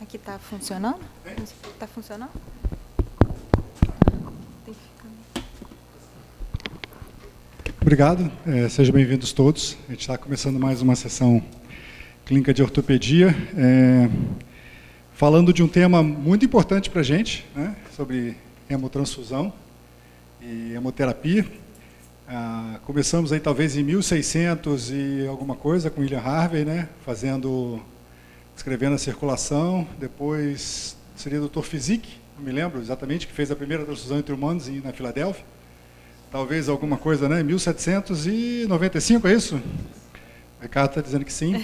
Aqui está funcionando? Está funcionando? Obrigado, sejam bem-vindos todos. A gente está começando mais uma sessão clínica de ortopedia, falando de um tema muito importante para a gente, né, sobre hemotransfusão e hemoterapia. Começamos aí talvez em 1600 e alguma coisa com William Harvey, né, escrevendo a circulação. Depois seria o Dr. Physick, não me lembro exatamente, que fez a primeira transfusão entre humanos na Filadélfia. Talvez alguma coisa, né? 1795, é isso? O Ricardo está dizendo que sim.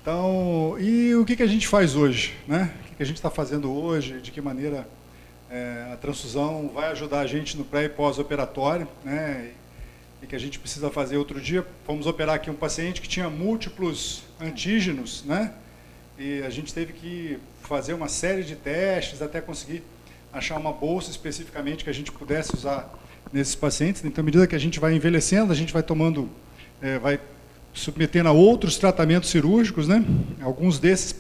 Então, e o que a gente faz hoje, né? O que a gente está fazendo hoje? De que maneira a transfusão vai ajudar a gente no pré e pós-operatório, né? E que a gente precisa fazer outro dia. Fomos operar aqui um paciente que tinha múltiplos antígenos, né? E a gente teve que fazer uma série de testes até conseguir achar uma bolsa especificamente que a gente pudesse usar nesses pacientes. Então, à medida que a gente vai envelhecendo, a gente vai tomando, vai submetendo a outros tratamentos cirúrgicos, né? Alguns desses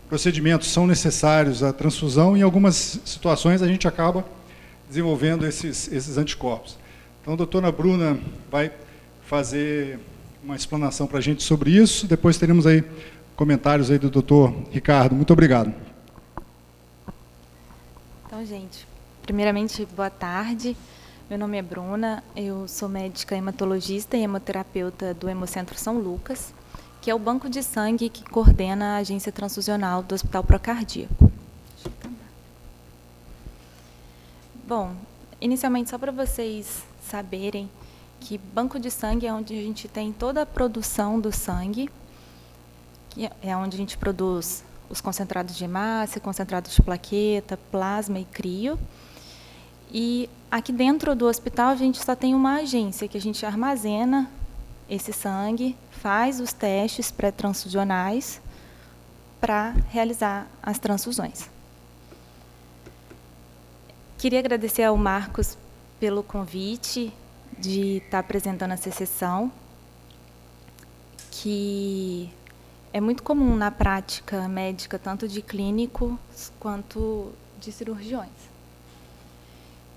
procedimentos são necessários à transfusão e em algumas situações a gente acaba desenvolvendo esses anticorpos. Então, a doutora Bruna vai fazer uma explanação para a gente sobre isso. Depois teremos aí comentários aí do doutor Ricardo. Muito obrigado. Então, gente, primeiramente, boa tarde. Meu nome é Bruna, eu sou médica hematologista e hemoterapeuta do Hemocentro São Lucas, que é o banco de sangue que coordena a agência transfusional do Hospital Procardíaco. Bom, inicialmente, só para vocês saberem que banco de sangue é onde a gente tem toda a produção do sangue, que é onde a gente produz os concentrados de hemácia, concentrados de plaqueta, plasma e crio. E aqui dentro do hospital a gente só tem uma agência que a gente armazena esse sangue, faz os testes pré-transfusionais para realizar as transfusões. Queria agradecer ao Marcos pelo convite de estar apresentando essa sessão, que é muito comum na prática médica, tanto de clínicos quanto de cirurgiões.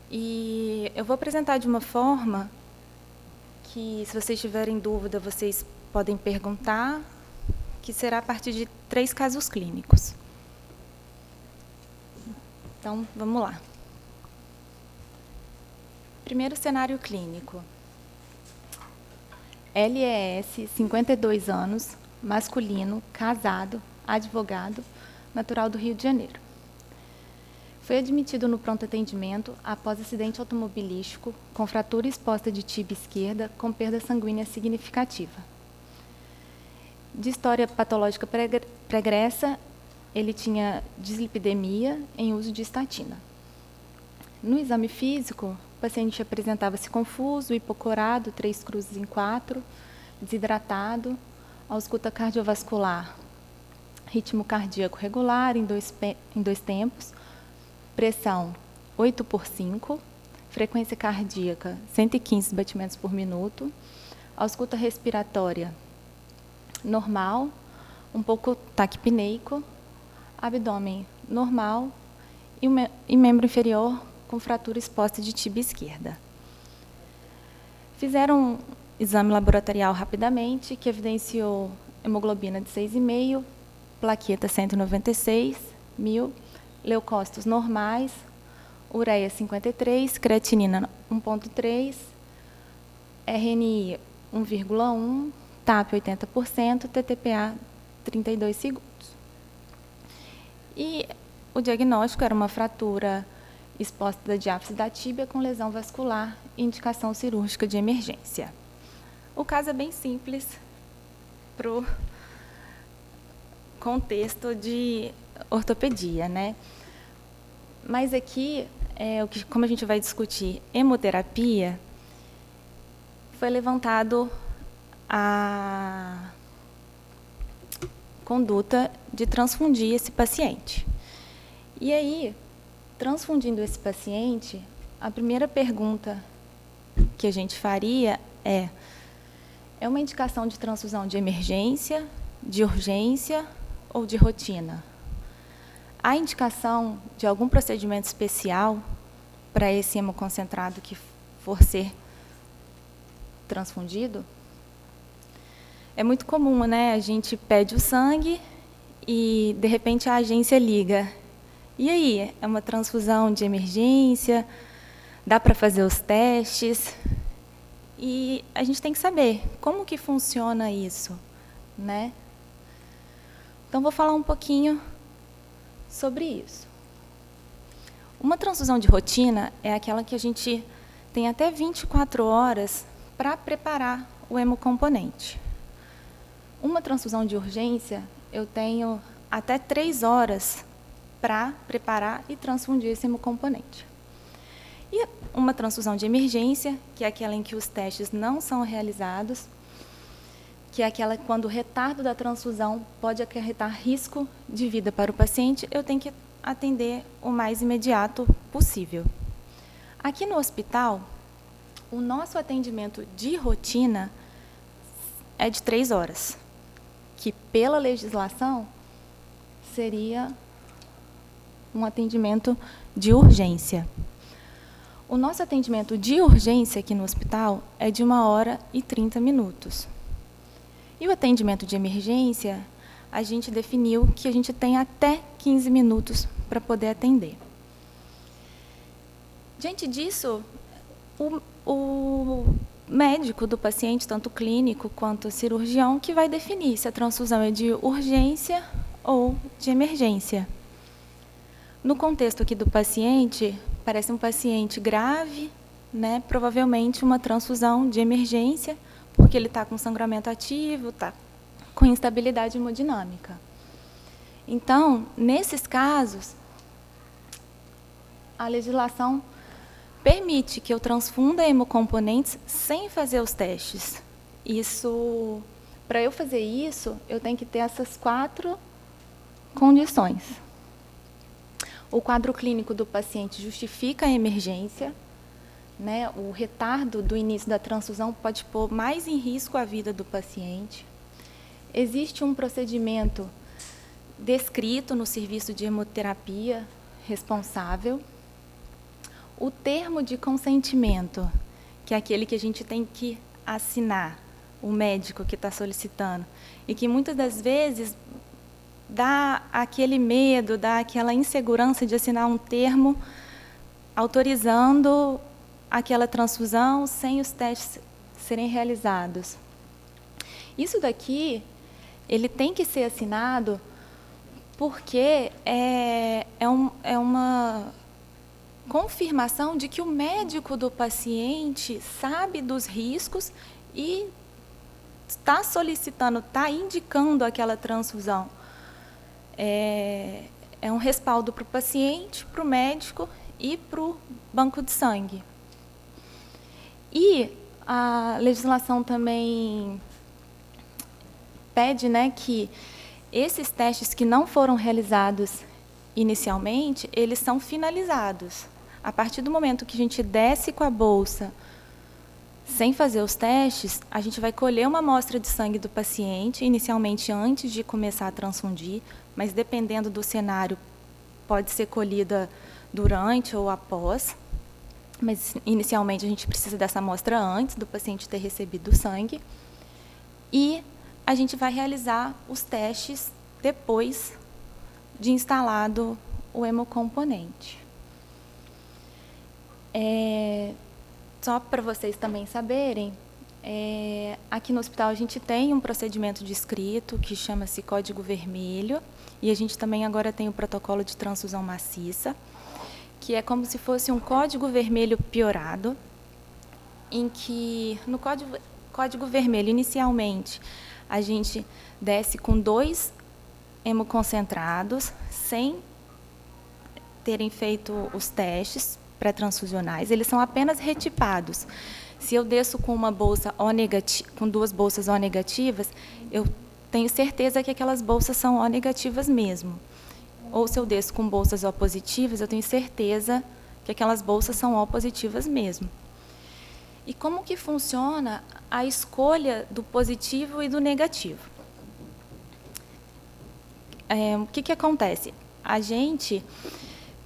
E eu vou apresentar de uma forma que, se vocês tiverem dúvida, vocês podem perguntar, que será a partir de 3 casos clínicos. Então, vamos lá. Primeiro cenário clínico. LES, 52 anos, masculino, casado, advogado, natural do Rio de Janeiro. Foi admitido no pronto atendimento após acidente automobilístico com fratura exposta de tíbia esquerda com perda sanguínea significativa. De história patológica pregressa, ele tinha dislipidemia em uso de estatina. No exame físico, o paciente apresentava-se confuso, hipocorado, 3 cruzes em 4, desidratado, ausculta cardiovascular, ritmo cardíaco regular em dois tempos, pressão 8/5, frequência cardíaca 115 batimentos por minuto, ausculta respiratória normal, um pouco taquipneico, abdômen normal e membro inferior com fratura exposta de tíbia esquerda. Fizeram um exame laboratorial rapidamente, que evidenciou hemoglobina de 6,5, plaqueta 196.000, leucócitos normais, ureia 53, creatinina 1,3, RNI 1,1, TAP 80%, TTPA 32 segundos. E o diagnóstico era uma fratura exposta da diáfise da tíbia com lesão vascular e indicação cirúrgica de emergência. O caso é bem simples para o contexto de ortopedia, né? Mas aqui, como a gente vai discutir hemoterapia, foi levantado a conduta de transfundir esse paciente. E aí, transfundindo esse paciente, a primeira pergunta que a gente faria é uma indicação de transfusão de emergência, de urgência ou de rotina? há indicação de algum procedimento especial para esse hemoconcentrado que for ser transfundido? É muito comum, né? A gente pede o sangue e, de repente, a agência liga. E aí, é uma transfusão de emergência? Dá para fazer os testes? E a gente tem que saber como que funciona isso, né? Então, vou falar um pouquinho sobre isso. Uma transfusão de rotina é aquela que a gente tem até 24 horas para preparar o hemocomponente. Uma transfusão de urgência, eu tenho até 3 horas para preparar e transfundir esse hemocomponente. E uma transfusão de emergência, que é aquela em que os testes não são realizados, que é aquela quando o retardo da transfusão pode acarretar risco de vida para o paciente, eu tenho que atender o mais imediato possível. Aqui no hospital, o nosso atendimento de rotina é de 3 horas, que pela legislação seria um atendimento de urgência. O nosso atendimento de urgência aqui no hospital é de 1 hora e 30 minutos. E o atendimento de emergência, a gente definiu que a gente tem até 15 minutos para poder atender. Diante disso, o médico do paciente, tanto clínico quanto cirurgião, que vai definir se a transfusão é de urgência ou de emergência. No contexto aqui do paciente, parece um paciente grave, né? Provavelmente uma transfusão de emergência, porque ele está com sangramento ativo, está com instabilidade hemodinâmica. Então, nesses casos, a legislação permite que eu transfunda hemocomponentes sem fazer os testes. Isso, para eu fazer isso, eu tenho que ter essas 4 condições. O quadro clínico do paciente justifica a emergência, né? O retardo do início da transfusão pode pôr mais em risco a vida do paciente. Existe um procedimento descrito no serviço de hemoterapia responsável. O termo de consentimento, que é aquele que a gente tem que assinar, o médico que está solicitando, e que muitas das vezes dá aquele medo, dá aquela insegurança de assinar um termo autorizando aquela transfusão sem os testes serem realizados. Isso daqui, ele tem que ser assinado porque é uma confirmação de que o médico do paciente sabe dos riscos e está solicitando, está indicando aquela transfusão. É um respaldo para o paciente, para o médico e para o banco de sangue. E a legislação também pede, né, que esses testes que não foram realizados inicialmente, eles são finalizados. A partir do momento que a gente desce com a bolsa sem fazer os testes, a gente vai colher uma amostra de sangue do paciente, inicialmente antes de começar a transfundir, mas dependendo do cenário, pode ser colhida durante ou após. Mas, inicialmente, a gente precisa dessa amostra antes do paciente ter recebido o sangue. E a gente vai realizar os testes depois de instalado o hemocomponente. Só para vocês também saberem, aqui no hospital a gente tem um procedimento descrito que chama-se Código Vermelho, e a gente também agora tem o protocolo de transfusão maciça, que é como se fosse um código vermelho piorado, em que no código vermelho, inicialmente, a gente desce com 2 hemoconcentrados, sem terem feito os testes pré-transfusionais, eles são apenas retipados. Se eu desço com uma bolsa O negativa, com 2 bolsas O negativas, eu tenho certeza que aquelas bolsas são O negativas mesmo. Ou se eu desço com bolsas O positivas, eu tenho certeza que aquelas bolsas são O positivas mesmo. E como que funciona a escolha do positivo e do negativo? O que acontece? A gente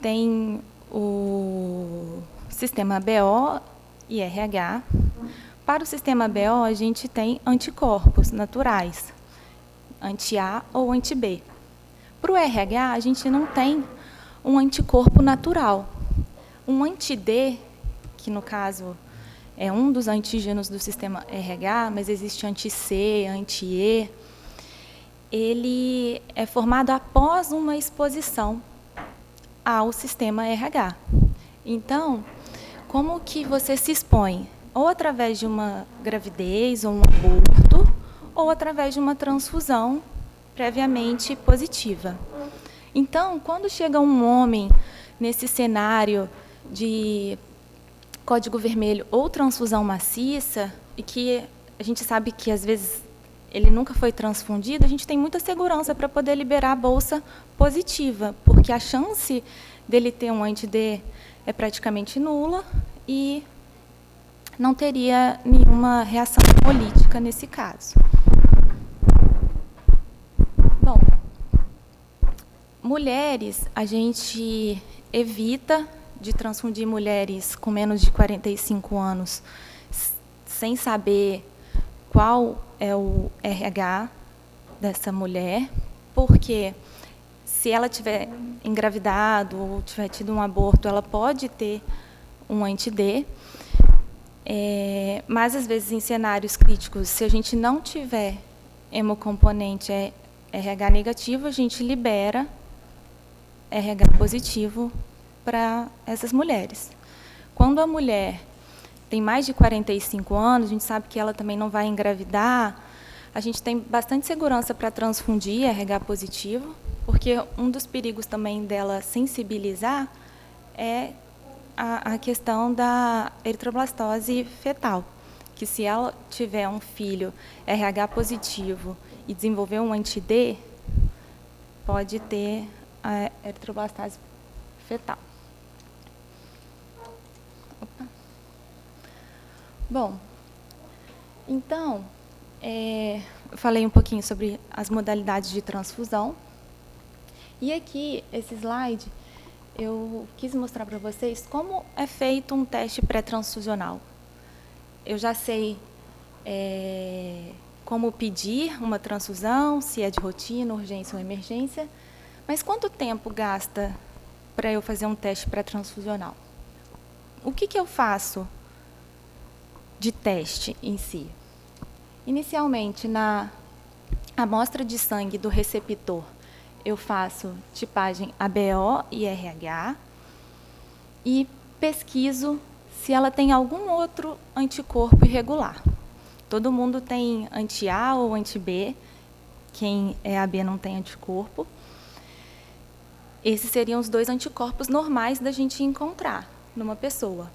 tem o sistema BO e RH. Para o sistema BO, a gente tem anticorpos naturais, anti-A ou anti-B. Para o RH, a gente não tem um anticorpo natural. Um anti-D, que no caso é um dos antígenos do sistema RH, mas existe anti-C, anti-E, ele é formado após uma exposição ao sistema RH. Então, como que você se expõe? Ou através de uma gravidez, ou um aborto, ou através de uma transfusão previamente positiva. Então, quando chega um homem nesse cenário de código vermelho ou transfusão maciça, e que a gente sabe que, às vezes, ele nunca foi transfundido, a gente tem muita segurança para poder liberar a bolsa positiva, porque a chance dele ter um anti-D é praticamente nula e não teria nenhuma reação política nesse caso. Bom, mulheres, a gente evita de transfundir mulheres com menos de 45 anos sem saber qual é o RH dessa mulher, porque se ela tiver engravidado ou tiver tido um aborto, ela pode ter um anti-D, mas, às vezes, em cenários críticos, se a gente não tiver hemocomponente RH negativo, a gente libera RH positivo para essas mulheres. Quando a mulher tem mais de 45 anos, a gente sabe que ela também não vai engravidar, a gente tem bastante segurança para transfundir RH positivo, porque um dos perigos também dela sensibilizar é a questão da eritroblastose fetal, que se ela tiver um filho RH positivo e desenvolver um anti-D, pode ter a eritroblastose fetal. Opa. Bom, então, eu falei um pouquinho sobre as modalidades de transfusão. E aqui, esse slide, eu quis mostrar para vocês como é feito um teste pré-transfusional. Eu já sei como pedir uma transfusão, se é de rotina, urgência ou emergência, mas quanto tempo gasta para eu fazer um teste pré-transfusional? O que eu faço de teste em si? Inicialmente, na amostra de sangue do receptor, eu faço tipagem ABO e RH e pesquiso se ela tem algum outro anticorpo irregular. Todo mundo tem anti-A ou anti-B, quem é AB não tem anticorpo. Esses seriam os dois anticorpos normais da gente encontrar numa pessoa.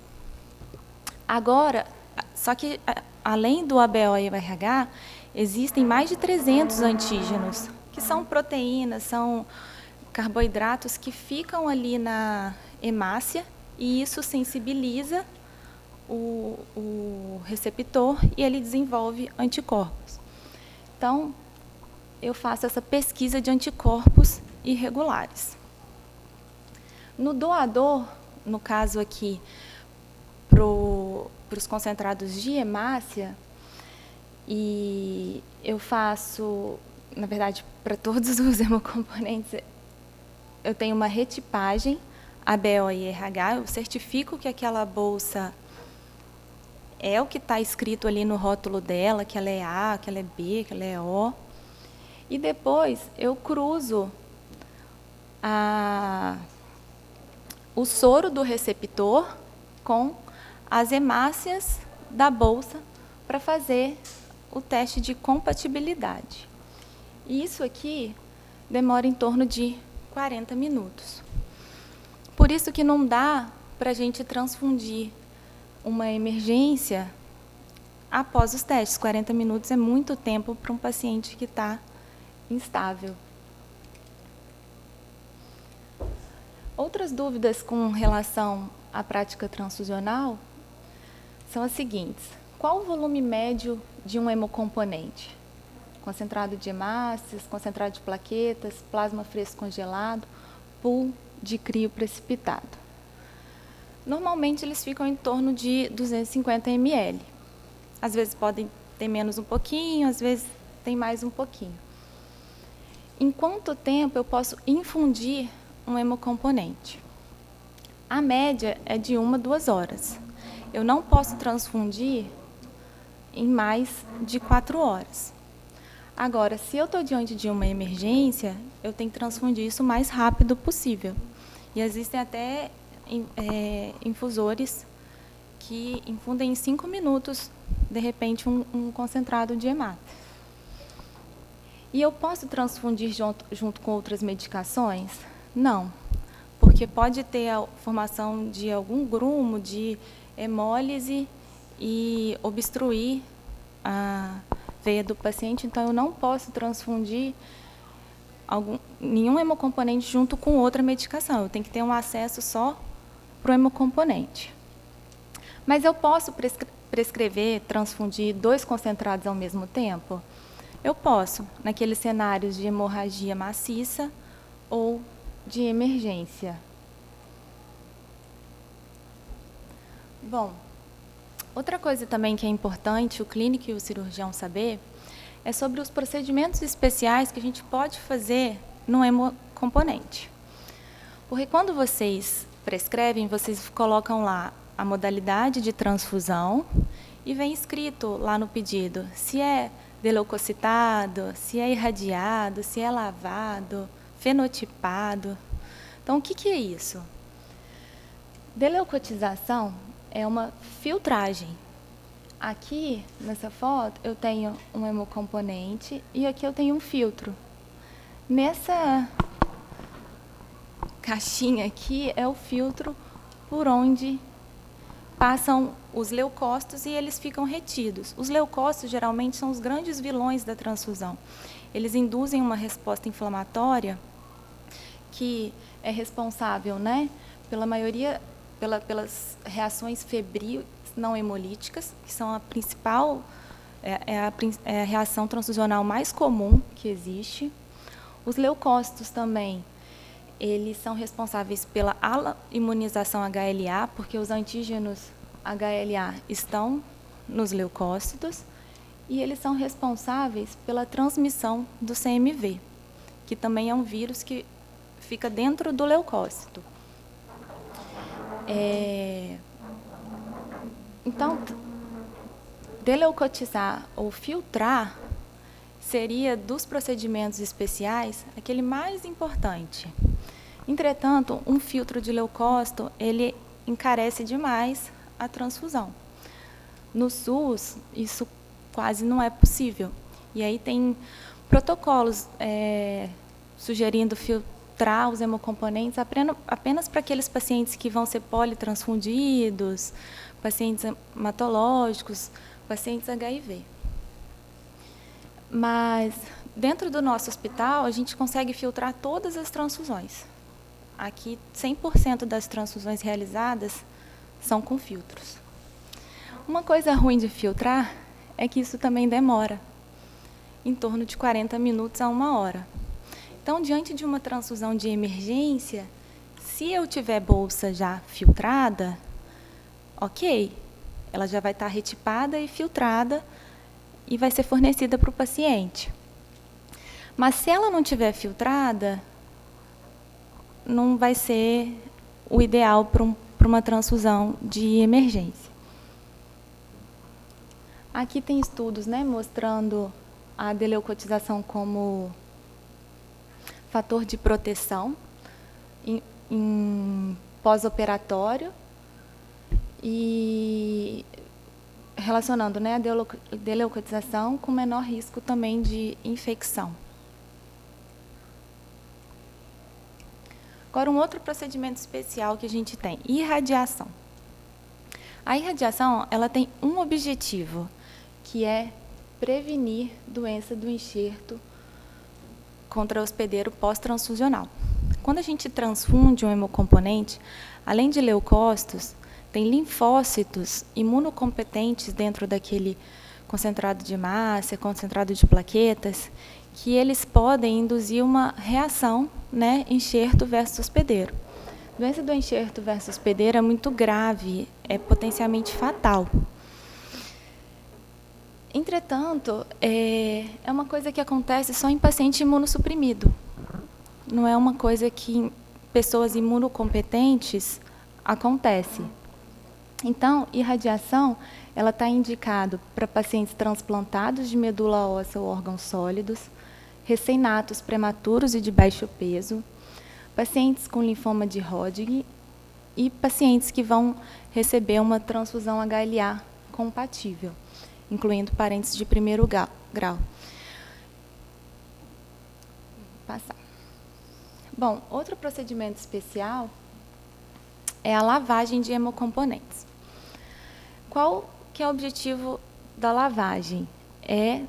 Agora, só que além do ABO e o RH, existem mais de 300 antígenos, que são proteínas, são carboidratos que ficam ali na hemácia, e isso sensibiliza o receptor e ele desenvolve anticorpos. Então, eu faço essa pesquisa de anticorpos irregulares. No doador, no caso aqui, para os concentrados de hemácia, e eu faço, na verdade, para todos os hemocomponentes, eu tenho uma retipagem ABO e RH, eu certifico que aquela bolsa é o que está escrito ali no rótulo dela, que ela é A, que ela é B, que ela é O. E depois eu cruzo o soro do receptor com as hemácias da bolsa para fazer o teste de compatibilidade. E isso aqui demora em torno de 40 minutos. Por isso que não dá para a gente transfundir uma emergência após os testes. 40 minutos é muito tempo para um paciente que está instável. Outras dúvidas com relação à prática transfusional são as seguintes. Qual o volume médio de um hemocomponente? Concentrado de hemácias, concentrado de plaquetas, plasma fresco congelado, pool de crio precipitado. Normalmente, eles ficam em torno de 250 ml. Às vezes podem ter menos um pouquinho, às vezes tem mais um pouquinho. Em quanto tempo eu posso infundir um hemocomponente? A média é de 1 a 2 horas. Eu não posso transfundir em mais de 4 horas. Agora, se eu estou diante de uma emergência, eu tenho que transfundir isso o mais rápido possível. E existem até infusores que infundem em 5 minutos, de repente, um concentrado de hemato. E eu posso transfundir junto com outras medicações? Não, porque pode ter a formação de algum grumo de hemólise e obstruir a veia do paciente, então eu não posso transfundir nenhum hemocomponente junto com outra medicação. Eu tenho que ter um acesso só para o hemocomponente. Mas eu posso prescrever, transfundir 2 concentrados ao mesmo tempo? Eu posso, naqueles cenários de hemorragia maciça ou de emergência. Bom, outra coisa também que é importante o clínico e o cirurgião saber é sobre os procedimentos especiais que a gente pode fazer no hemocomponente. Porque quando vocês prescrevem, vocês colocam lá a modalidade de transfusão e vem escrito lá no pedido se é deleucocitado, se é irradiado, se é lavado, fenotipado. Então, o que é isso? Deleucotização é uma filtragem. Aqui, nessa foto, eu tenho um hemocomponente e aqui eu tenho um filtro. Nessa caixinha aqui é o filtro por onde passam os leucócitos e eles ficam retidos. Os leucócitos, geralmente, são os grandes vilões da transfusão. Eles induzem uma resposta inflamatória que é responsável, né, pelas reações febris não hemolíticas, que são a principal, a reação transfusional mais comum que existe. Os leucócitos também, eles são responsáveis pela imunização HLA, porque os antígenos HLA estão nos leucócitos, e eles são responsáveis pela transmissão do CMV, que também é um vírus que fica dentro do leucócito. Então, deleucotizar ou filtrar seria, dos procedimentos especiais, aquele mais importante. Entretanto, um filtro de leucócito, ele encarece demais a transfusão. No SUS, isso quase não é possível. E aí tem protocolos sugerindo filtrar os hemocomponentes apenas para aqueles pacientes que vão ser politransfundidos, pacientes hematológicos, pacientes HIV. Mas, dentro do nosso hospital, a gente consegue filtrar todas as transfusões. Aqui, 100% das transfusões realizadas são com filtros. Uma coisa ruim de filtrar é que isso também demora, em torno de 40 minutos a 1 hora. Então, diante de uma transfusão de emergência, se eu tiver bolsa já filtrada, ok, ela já vai estar retipada e filtrada e vai ser fornecida para o paciente. Mas se ela não estiver filtrada, não vai ser o ideal para uma transfusão de emergência. Aqui tem estudos, né, mostrando a deleucotização como fator de proteção em pós-operatório e relacionando, né, a deleucotização com menor risco também de infecção. Agora, um outro procedimento especial que a gente tem, irradiação. A irradiação, ela tem um objetivo, que é prevenir doença do enxerto contra-hospedeiro pós-transfusional. Quando a gente transfunde um hemocomponente, além de leucócitos, tem linfócitos imunocompetentes dentro daquele concentrado de massa, concentrado de plaquetas, que eles podem induzir uma reação né, enxerto versus hospedeiro. A doença do enxerto versus hospedeiro é muito grave, é potencialmente fatal. Entretanto, é uma coisa que acontece só em paciente imunossuprimido. Não é uma coisa que em pessoas imunocompetentes acontece. Então, irradiação, ela está indicado para pacientes transplantados de medula óssea ou órgãos sólidos, recém-natos prematuros e de baixo peso, pacientes com linfoma de Hodgkin e pacientes que vão receber uma transfusão HLA compatível, incluindo parentes de primeiro grau. Passar. Bom, outro procedimento especial é a lavagem de hemocomponentes. Qual que é o objetivo da lavagem? É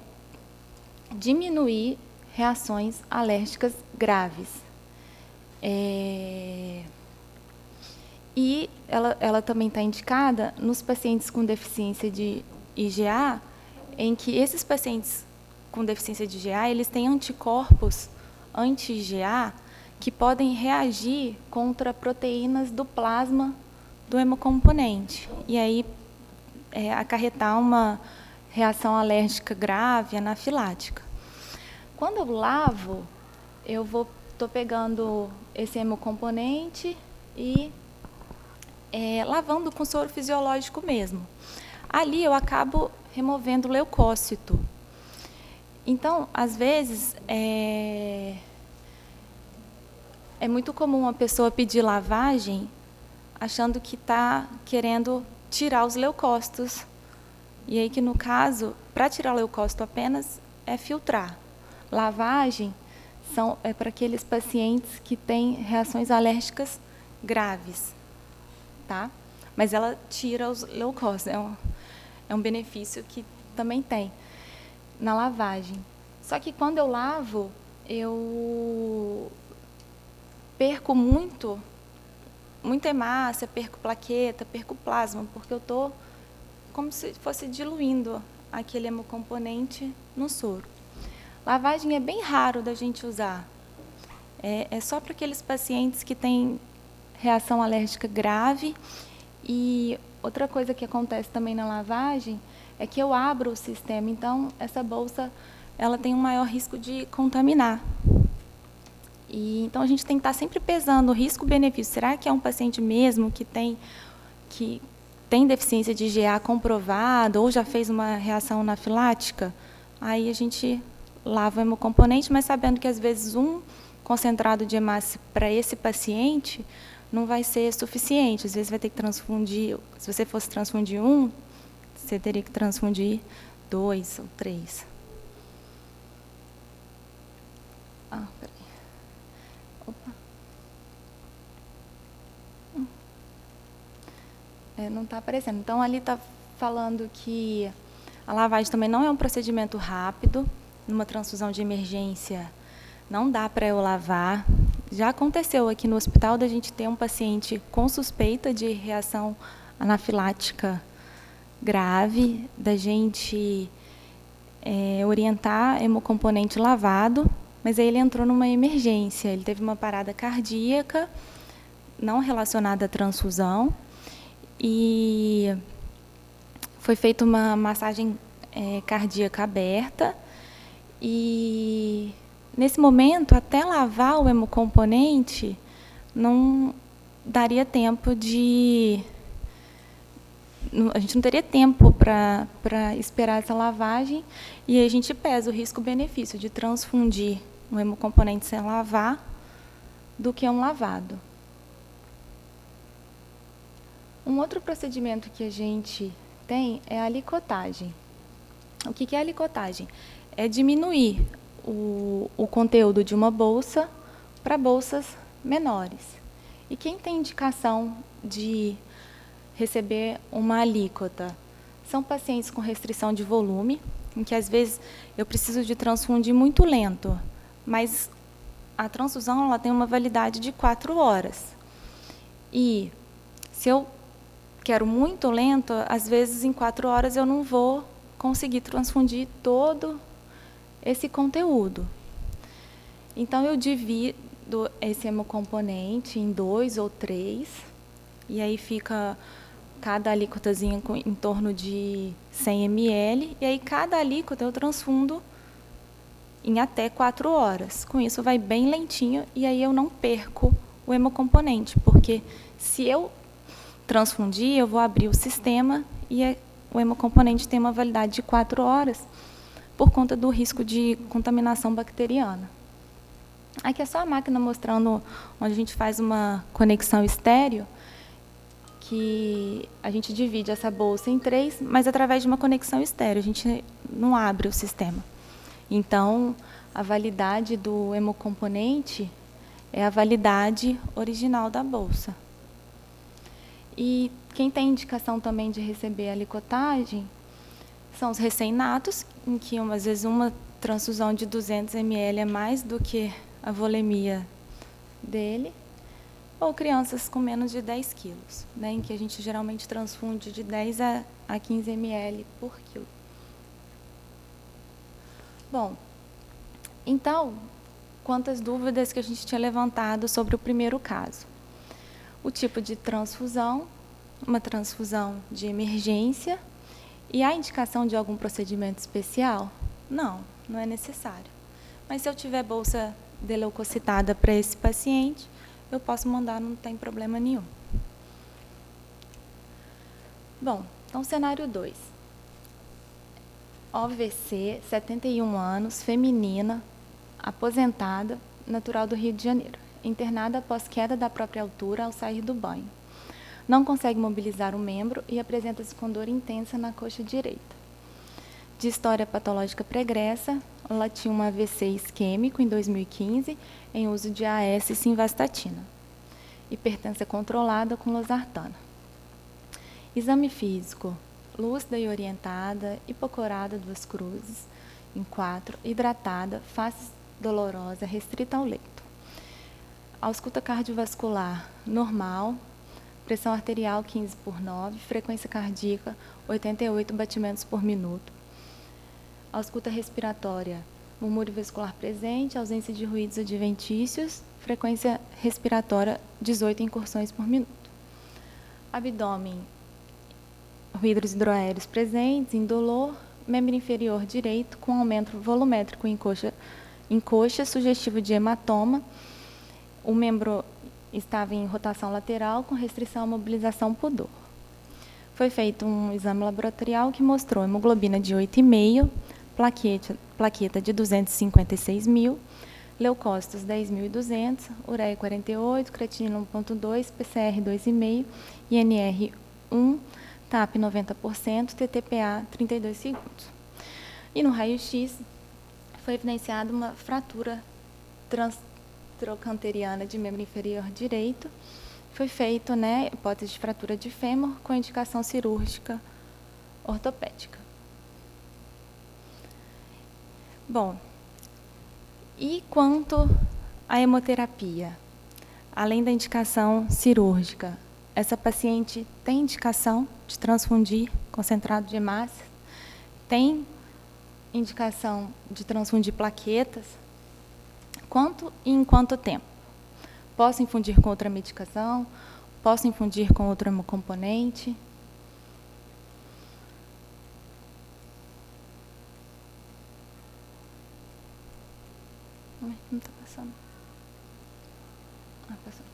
diminuir reações alérgicas graves. E ela também está indicada nos pacientes com deficiência de IgA, em que esses pacientes com deficiência de IgA, eles têm anticorpos anti-IgA que podem reagir contra proteínas do plasma do hemocomponente. E aí acarretar uma reação alérgica grave, anafilática. Quando eu lavo, eu estou pegando esse hemocomponente e lavando com soro fisiológico mesmo. Ali eu acabo removendo o leucócito. Então, às vezes, é muito comum a pessoa pedir lavagem achando que está querendo tirar os leucócitos. E aí que, no caso, para tirar o leucócito apenas é filtrar. Lavagem é para aqueles pacientes que têm reações alérgicas graves, tá? Mas ela tira os leucócitos, é um benefício que também tem na lavagem. Só que quando eu lavo, eu perco muita hemácia, perco plaqueta, perco plasma, porque eu estou como se fosse diluindo aquele hemocomponente no soro. Lavagem é bem raro da gente usar. É só para aqueles pacientes que têm reação alérgica grave. E outra coisa que acontece também na lavagem é que eu abro o sistema. Então, essa bolsa ela tem um maior risco de contaminar. Então, a gente tem que estar sempre pesando o risco-benefício. Será que é um paciente mesmo que tem deficiência de IgA comprovada ou já fez uma reação anafilática? Aí a gente lava o hemocomponente, mas sabendo que, às vezes, um concentrado de hemácia para esse paciente não vai ser suficiente. Às vezes, vai ter que transfundir. Se você fosse transfundir um, você teria que transfundir 2 ou 3. Peraí. Opa. Não está aparecendo. Então, ali está falando que a lavagem também não é um procedimento rápido. Numa transfusão de emergência, não dá para eu lavar. Já aconteceu aqui no hospital da gente ter um paciente com suspeita de reação anafilática grave, da gente orientar hemocomponente lavado, mas aí ele entrou numa emergência. Ele teve uma parada cardíaca não relacionada à transfusão e foi feita uma massagem cardíaca aberta. E, nesse momento, até lavar o hemocomponente, não daria tempo a gente não teria tempo para esperar essa lavagem, e a gente pesa o risco-benefício de transfundir um hemocomponente sem lavar do que um lavado. Um outro procedimento que a gente tem é a licotagem. O que é a licotagem? É diminuir o conteúdo de uma bolsa para bolsas menores. E quem tem indicação de receber uma alíquota? São pacientes com restrição de volume, em que, às vezes, eu preciso de transfundir muito lento, mas a transfusão ela tem uma validade de 4 horas. E, se eu quero muito lento, às vezes, em 4 horas, eu não vou conseguir transfundir todo esse conteúdo. Então, eu esse hemocomponente em 2 ou 3, e aí fica cada alíquotazinha em torno de 100 ml, e aí cada alíquota eu transfundo em até 4 horas. Com isso vai bem lentinho, e aí eu não perco o hemocomponente, porque se eu transfundir, eu vou abrir o sistema e o hemocomponente tem uma validade de 4 horas por conta do risco de contaminação bacteriana. Aqui é só a máquina mostrando onde a gente faz uma conexão estéreo, que a gente divide essa bolsa em 3, mas através de uma conexão estéreo, a gente não abre o sistema. Então, a validade do hemocomponente é a validade original da bolsa. E quem tem indicação também de receber a alicotagem são os recém-natos, em que, às vezes, uma transfusão de 200 ml é mais do que a volemia dele, ou crianças com menos de 10 quilos, né, em que a gente geralmente transfunde de 10 a 15 ml por quilo. Bom, então, quantas dúvidas que a gente tinha levantado sobre o primeiro caso. O tipo de transfusão, uma transfusão de emergência, e a indicação de algum procedimento especial? Não, não é necessário. Mas se eu tiver bolsa deleucocitada para esse paciente, eu posso mandar, não tem problema nenhum. Bom, então cenário 2. OVC, 71 anos, feminina, aposentada, natural do Rio de Janeiro, internada após queda da própria altura ao sair do banho. Não consegue mobilizar o membro e apresenta-se com dor intensa na coxa direita. De história patológica pregressa, ela tinha um AVC isquêmico em 2015, em uso de AS simvastatina. Hipertensão controlada com losartana. Exame físico, lúcida e orientada, hipocorada 2 cruzes, em 4, hidratada, face dolorosa, restrita ao leito. Ausculta cardiovascular normal, pressão arterial 15/9, frequência cardíaca 88 batimentos por minuto. Ausculta respiratória, murmúrio vescular presente, ausência de ruídos adventícios, frequência respiratória 18 incursões por minuto. Abdômen, ruídos hidroaéreos presentes, indolor, membro inferior direito com aumento volumétrico em coxa, sugestivo de hematoma. O membro estava em rotação lateral com restrição à mobilização por dor. Foi feito um exame laboratorial que mostrou hemoglobina de 8,5, plaqueta de 256.000, leucócitos 10.200, ureia 48, creatinina 1,2, PCR 2,5, INR 1, TAP 90%, TTPA 32 segundos. E no raio-x foi evidenciada uma fratura trochanteriana de membro inferior direito. Foi feito, né, hipótese de fratura de fêmur com indicação cirúrgica ortopédica. Bom, e quanto à hemoterapia? Além da indicação cirúrgica, essa paciente tem indicação de transfundir concentrado de hemácias? Tem indicação de transfundir plaquetas? Quanto e em quanto tempo? Posso infundir com outra medicação? Posso infundir com outro hemocomponente? Não está passando. Passou.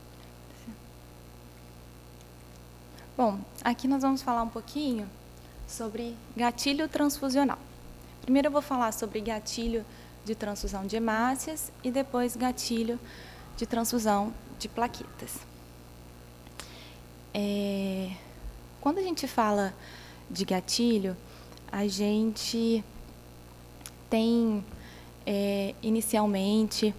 Bom, aqui nós vamos falar um pouquinho sobre gatilho transfusional. Primeiro eu vou falar sobre gatilho de transfusão de hemácias e depois gatilho de transfusão de plaquetas. Quando a gente fala de gatilho, a gente tem inicialmente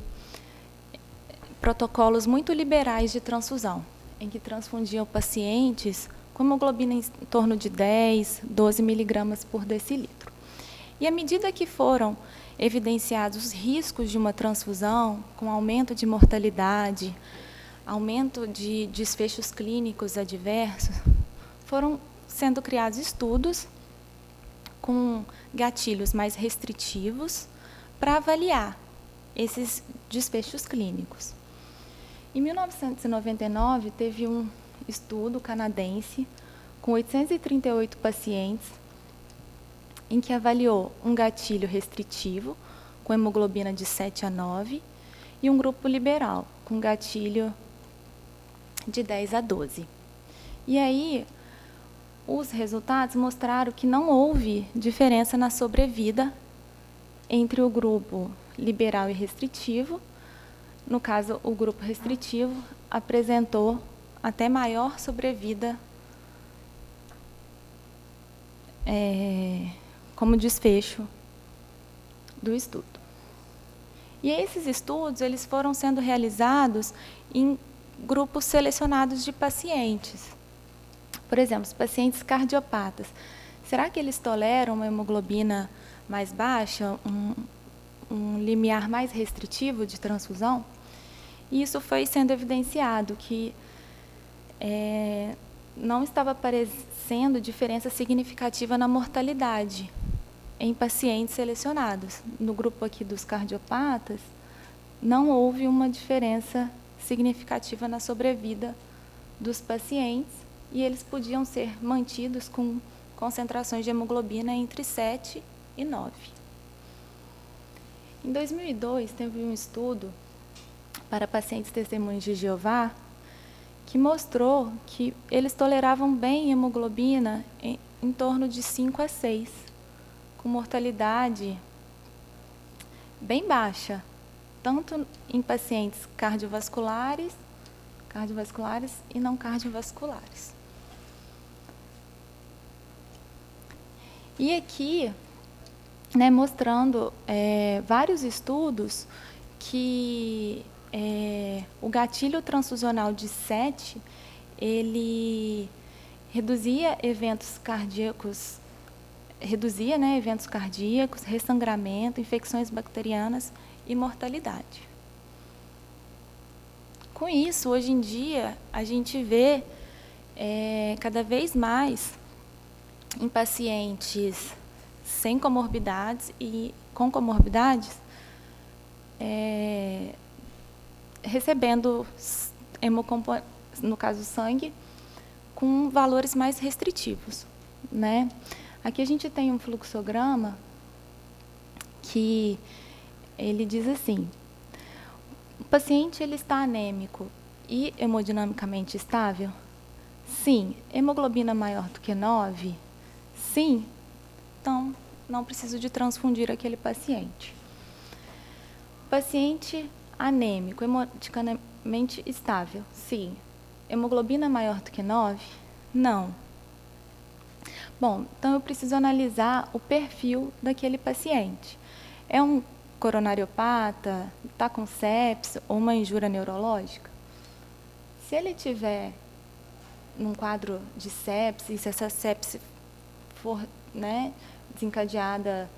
protocolos muito liberais de transfusão, em que transfundiam pacientes com hemoglobina em torno de 10, 12 miligramas por decilitro. E à medida que foram evidenciados os riscos de uma transfusão, com aumento de mortalidade, aumento de desfechos clínicos adversos, foram sendo criados estudos com gatilhos mais restritivos para avaliar esses desfechos clínicos. Em 1999, teve um estudo canadense com 838 pacientes, em que avaliou um gatilho restritivo, com hemoglobina de 7 a 9, e um grupo liberal, com gatilho de 10 a 12. E aí, os resultados mostraram que não houve diferença na sobrevida entre o grupo liberal e restritivo. No caso, o grupo restritivo apresentou até maior sobrevida como desfecho do estudo. E esses estudos eles foram sendo realizados em grupos selecionados de pacientes. Por exemplo, os pacientes cardiopatas. Será que eles toleram uma hemoglobina mais baixa, um limiar mais restritivo de transfusão? E isso foi sendo evidenciado, que não estava aparecendo diferença significativa na mortalidade em pacientes selecionados. No grupo aqui dos cardiopatas, não houve uma diferença significativa na sobrevida dos pacientes, e eles podiam ser mantidos com concentrações de hemoglobina entre 7 e 9. Em 2002, teve um estudo para pacientes testemunhas de Jeová, que mostrou que eles toleravam bem hemoglobina em torno de 5 a 6, com mortalidade bem baixa, tanto em pacientes cardiovasculares e não cardiovasculares. E aqui, mostrando vários estudos que o gatilho transfusional de 7, ele reduzia eventos cardíacos, ressangramento, infecções bacterianas e mortalidade. Com isso, hoje em dia, a gente vê cada vez mais em pacientes sem comorbidades e com comorbidades, recebendo no caso sangue, com valores mais restritivos, né? Aqui a gente tem um fluxograma que ele diz assim: o paciente ele está anêmico e hemodinamicamente estável? Sim. Hemoglobina maior do que 9? Sim. Então, não preciso de transfundir aquele paciente. Paciente anêmico, hemodinamicamente estável? Sim. Hemoglobina maior do que 9? Não. Bom, então eu preciso analisar o perfil daquele paciente. É um coronariopata, está com sepse ou uma injúria neurológica? Se ele tiver num quadro de sepse, se essa sepse for desencadeada,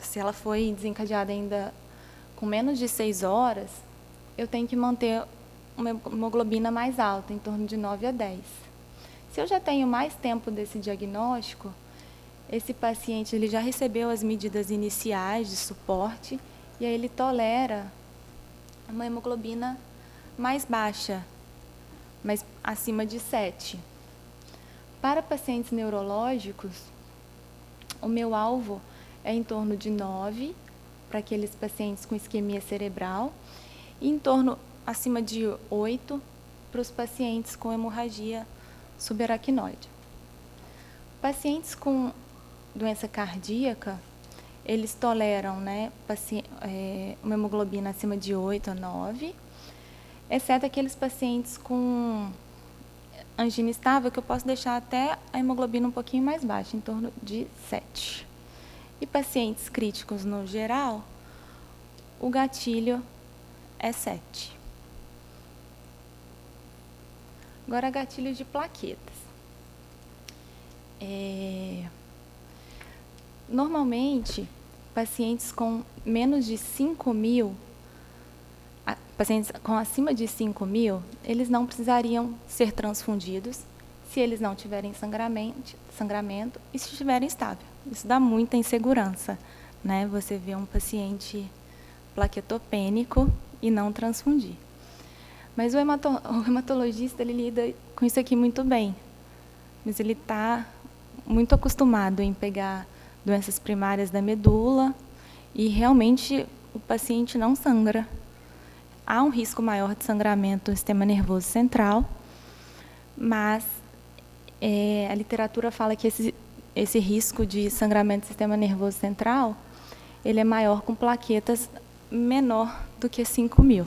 se ela foi desencadeada ainda com menos de 6 horas, eu tenho que manter uma hemoglobina mais alta, em torno de 9 a 10. Se eu já tenho mais tempo desse diagnóstico, esse paciente ele já recebeu as medidas iniciais de suporte e aí ele tolera uma hemoglobina mais baixa, mas acima de 7. Para pacientes neurológicos, o meu alvo é em torno de 9, para aqueles pacientes com isquemia cerebral, e em torno acima de 8 para os pacientes com hemorragia subaracnoide. Pacientes com doença cardíaca, eles toleram uma hemoglobina acima de 8 a 9, exceto aqueles pacientes com angina estável, que eu posso deixar até a hemoglobina um pouquinho mais baixa, em torno de 7. E pacientes críticos no geral, o gatilho é 7. Agora, gatilho de plaquetas. Normalmente, pacientes com menos de 5.000, pacientes com acima de 5.000, eles não precisariam ser transfundidos se eles não tiverem sangramento e se estiverem estável. Isso dá muita insegurança, né? Você vê um paciente plaquetopênico e não transfundir. Mas o hematologista, ele lida com isso aqui muito bem. Mas ele está muito acostumado em pegar doenças primárias da medula e realmente o paciente não sangra. Há um risco maior de sangramento do sistema nervoso central, mas a literatura fala que esse risco de sangramento do sistema nervoso central, ele é maior com plaquetas menor do que 5.000.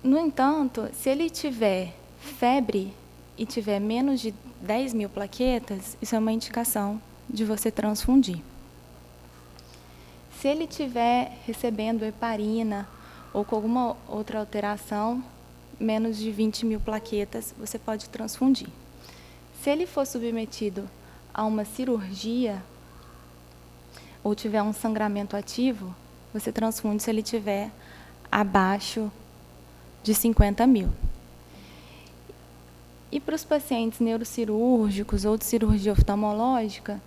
No entanto, se ele tiver febre e tiver menos de 10.000 plaquetas, isso é uma indicação de você transfundir. Se ele estiver recebendo heparina ou com alguma outra alteração, menos de 20.000 plaquetas, você pode transfundir. Se ele for submetido a uma cirurgia ou tiver um sangramento ativo, você transfunde se ele tiver abaixo de 50.000. E para os pacientes neurocirúrgicos ou de cirurgia oftalmológica,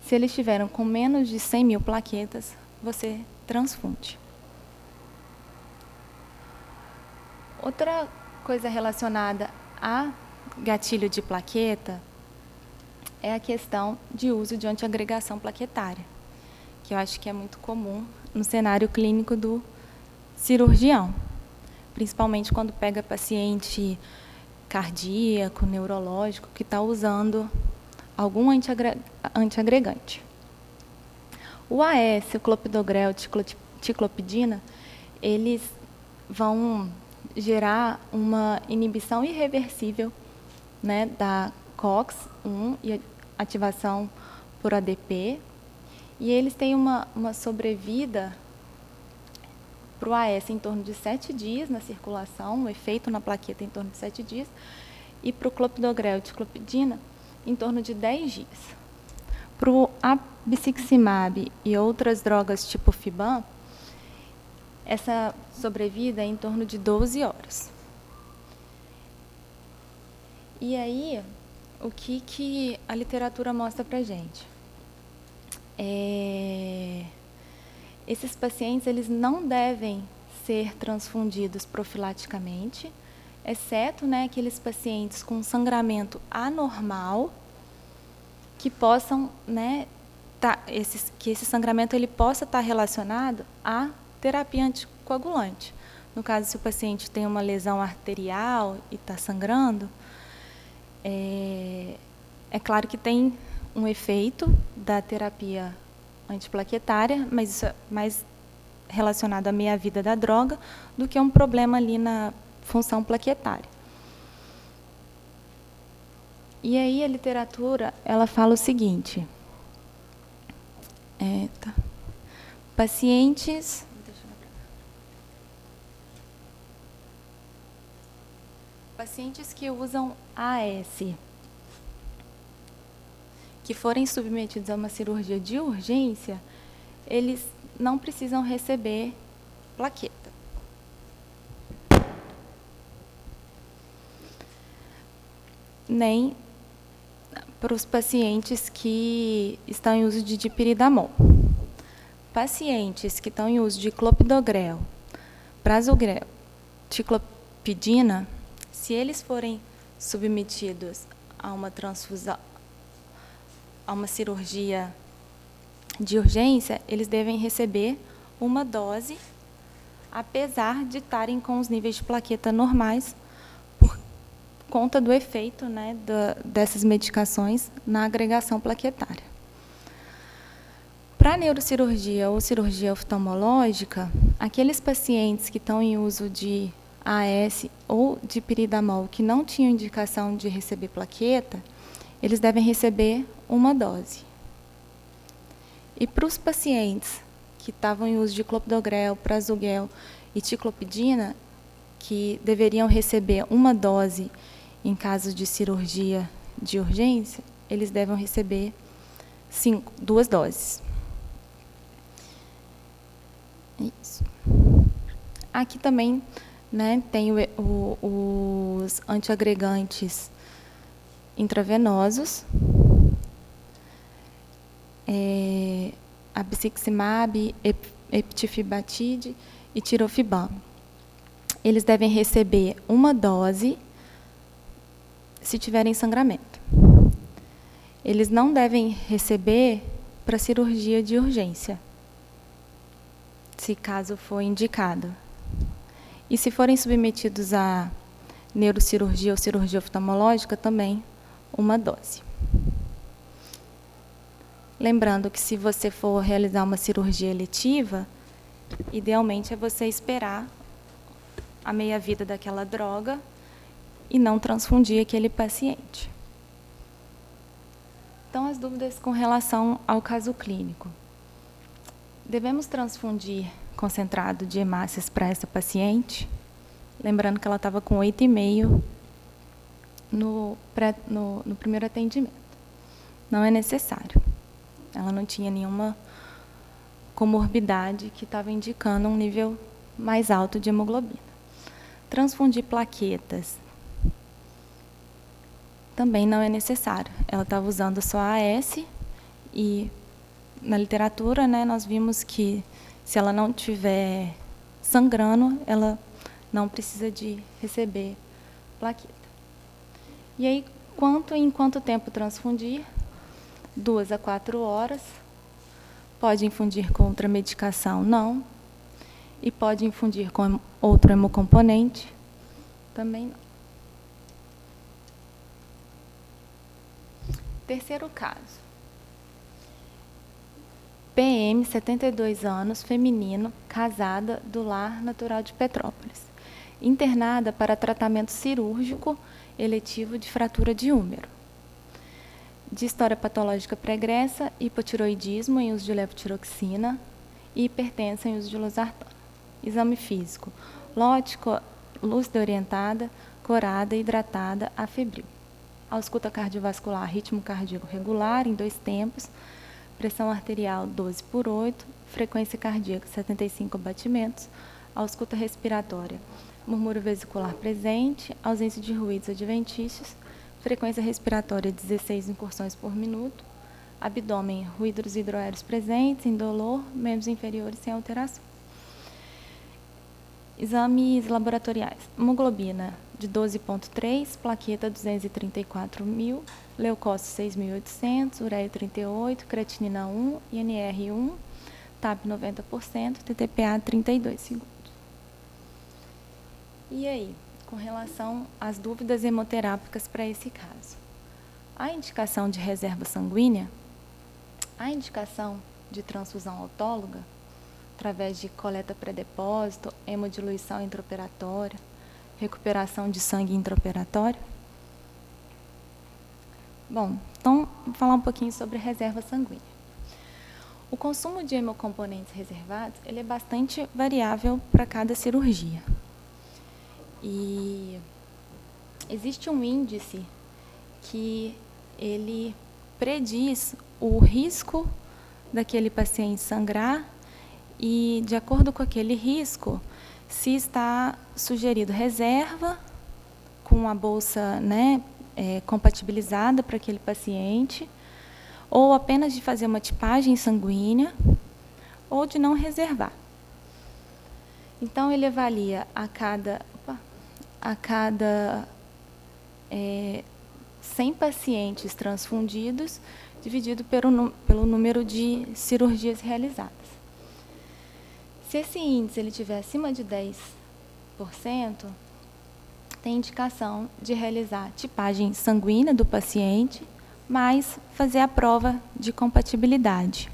se eles tiveram com menos de 100.000 plaquetas, você transfunde. Outra coisa relacionada a gatilho de plaqueta é a questão de uso de antiagregação plaquetária, que eu acho que é muito comum no cenário clínico do cirurgião, principalmente quando pega paciente cardíaco, neurológico, que está usando algum antiagregante. O AS, o clopidogrel, ticlopidina, eles vão gerar uma inibição irreversível, né, da COX-1 e ativação por ADP, e eles têm uma sobrevida para o AS em torno de 7 dias na circulação, o efeito na plaqueta em torno de 7 dias, e para o clopidogrel e ticlopidina em torno de 10 dias. Para o abciximab e outras drogas tipo Fiban, essa sobrevida é em torno de 12 horas. E aí, o que a literatura mostra para a gente? Esses pacientes, eles não devem ser transfundidos profilaticamente, exceto, né, aqueles pacientes com sangramento anormal, que possam, né, que esse sangramento ele possa estar relacionado à terapia anticoagulante. No caso, se o paciente tem uma lesão arterial e está sangrando, é claro que tem um efeito da terapia antiplaquetária, mas isso é mais relacionado à meia-vida da droga do que um problema ali na função plaquetária. E aí a literatura, ela fala o seguinte, pacientes que usam AS, que forem submetidos a uma cirurgia de urgência, eles não precisam receber plaqueta. Nem para os pacientes que estão em uso de dipiridamol. Pacientes que estão em uso de clopidogrel, prasugrel, ticlopidina, se eles forem submetidos a uma transfusão, a uma cirurgia de urgência, eles devem receber uma dose, apesar de estarem com os níveis de plaqueta normais, por conta do efeito, né, dessas medicações na agregação plaquetária. Para a neurocirurgia ou cirurgia oftalmológica, aqueles pacientes que estão em uso de AS ou de piridamol que não tinham indicação de receber plaqueta, eles devem receber uma dose. E para os pacientes que estavam em uso de clopidogrel, prasugrel e ticlopidina, que deveriam receber uma dose em caso de cirurgia de urgência, eles devem receber 2 doses. Isso. Aqui também, né, tem os antiagregantes intravenosos. abciximab, eptifibatide e tirofibam. Eles devem receber uma dose se tiverem sangramento. Eles não devem receber para cirurgia de urgência, se caso for indicado. E se forem submetidos a neurocirurgia ou cirurgia oftalmológica, também uma dose. Lembrando que se você for realizar uma cirurgia eletiva, idealmente é você esperar a meia-vida daquela droga e não transfundir aquele paciente. Então, as dúvidas com relação ao caso clínico. Devemos transfundir concentrado de hemácias para essa paciente? Lembrando que ela estava com 8,5 no primeiro atendimento. Não é necessário. Ela não tinha nenhuma comorbidade que estava indicando um nível mais alto de hemoglobina. Transfundir plaquetas também não é necessário. Ela estava usando só AS e, na literatura, né, nós vimos que se ela não estiver sangrando, ela não precisa de receber plaqueta. E aí, em quanto tempo transfundir? 2 a 4 horas. Pode infundir com outra medicação? Não. E pode infundir com outro hemocomponente? Também não. Terceiro caso. PM, 72 anos, feminino, casada, do Lar Natural de Petrópolis. Internada para tratamento cirúrgico eletivo de fratura de úmero. De história patológica pregressa, hipotiroidismo em uso de levotiroxina e hipertensa em uso de losartana. Exame físico: lótico, lúcida orientada, corada, hidratada, afebril. Ausculta cardiovascular, ritmo cardíaco regular em 2 tempos, pressão arterial 12/8, frequência cardíaca 75 batimentos, ausculta respiratória, murmúrio vesicular presente, ausência de ruídos adventícios, frequência respiratória 16 incursões por minuto, abdômen, ruídos hidroaéreos presentes, indolor, membros inferiores sem alteração. Exames laboratoriais: hemoglobina de 12,3, plaqueta 234.000, leucócito 6.800, ureia 38, creatinina 1, INR 1, TAP 90%, TTPA 32 segundos. E aí, com relação às dúvidas hemoterápicas para esse caso? A indicação de reserva sanguínea, a indicação de transfusão autóloga, através de coleta pré-depósito, hemodiluição intraoperatória, recuperação de sangue intraoperatório. Bom, então, vou falar um pouquinho sobre reserva sanguínea. O consumo de hemocomponentes reservados, ele é bastante variável para cada cirurgia. E existe um índice que ele prediz o risco daquele paciente sangrar e, de acordo com aquele risco, se está sugerido reserva com a bolsa, né, compatibilizada para aquele paciente, ou apenas de fazer uma tipagem sanguínea, ou de não reservar. Então, ele avalia a cada 100 pacientes transfundidos, dividido pelo número de cirurgias realizadas. Se esse índice ele estiver acima de 10%, tem indicação de realizar tipagem sanguínea do paciente, mas fazer a prova de compatibilidade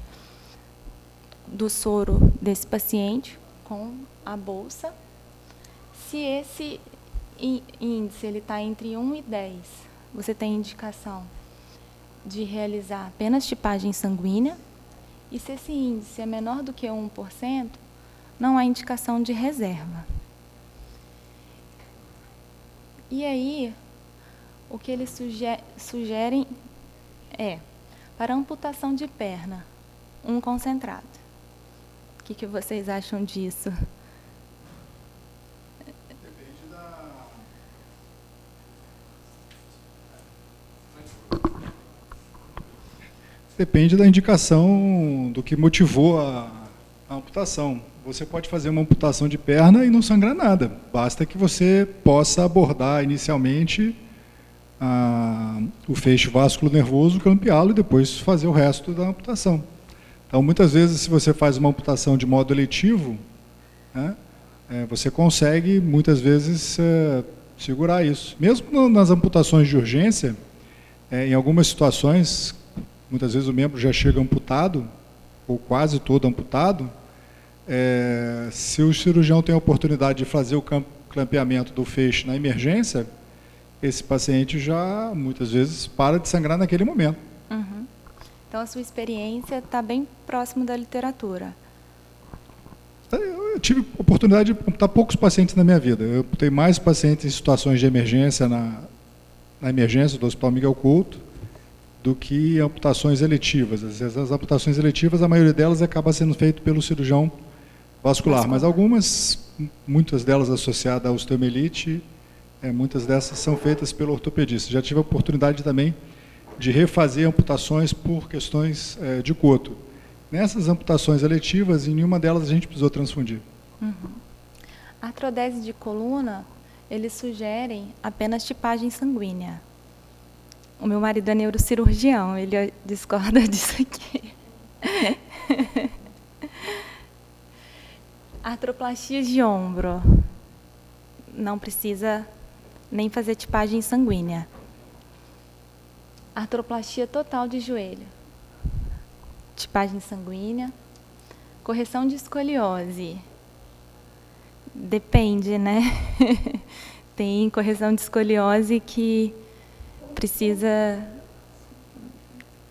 do soro desse paciente com a bolsa. Se esse índice está entre 1 e 10, você tem indicação de realizar apenas tipagem sanguínea. E se esse índice é menor do que 1%, não há indicação de reserva. E aí, o que eles sugerem é, para amputação de perna, um concentrado. O que vocês acham disso? Depende da... depende da indicação do que motivou a amputação. Você pode fazer uma amputação de perna e não sangrar nada. Basta que você possa abordar inicialmente o feixe vasculo nervoso, clampeá-lo e depois fazer o resto da amputação. Então, muitas vezes, se você faz uma amputação de modo eletivo, né, você consegue, muitas vezes, segurar isso. Mesmo nas amputações de urgência, em algumas situações, muitas vezes o membro já chega amputado, ou quase todo amputado, se o cirurgião tem a oportunidade de fazer o clampeamento do feixe na emergência, esse paciente já, muitas vezes, para de sangrar naquele momento. Uhum. Então, a sua experiência está bem próximo da literatura. Eu tive a oportunidade de amputar poucos pacientes na minha vida. Eu amputei mais pacientes em situações de emergência na emergência do Hospital Miguel Couto do que amputações eletivas. As amputações eletivas, a maioria delas acaba sendo feita pelo cirurgião vascular, mas algumas, muitas delas associadas à osteomielite, muitas dessas são feitas pelo ortopedista. Já tive a oportunidade também de refazer amputações por questões de coto. Nessas amputações eletivas, em nenhuma delas a gente precisou transfundir. Uhum. A artrodese de coluna, eles sugerem apenas tipagem sanguínea. O meu marido é neurocirurgião, ele discorda disso aqui. Artroplastias de ombro, não precisa nem fazer tipagem sanguínea. Artroplastia total de joelho, tipagem sanguínea. Correção de escoliose, depende, né? Tem correção de escoliose que precisa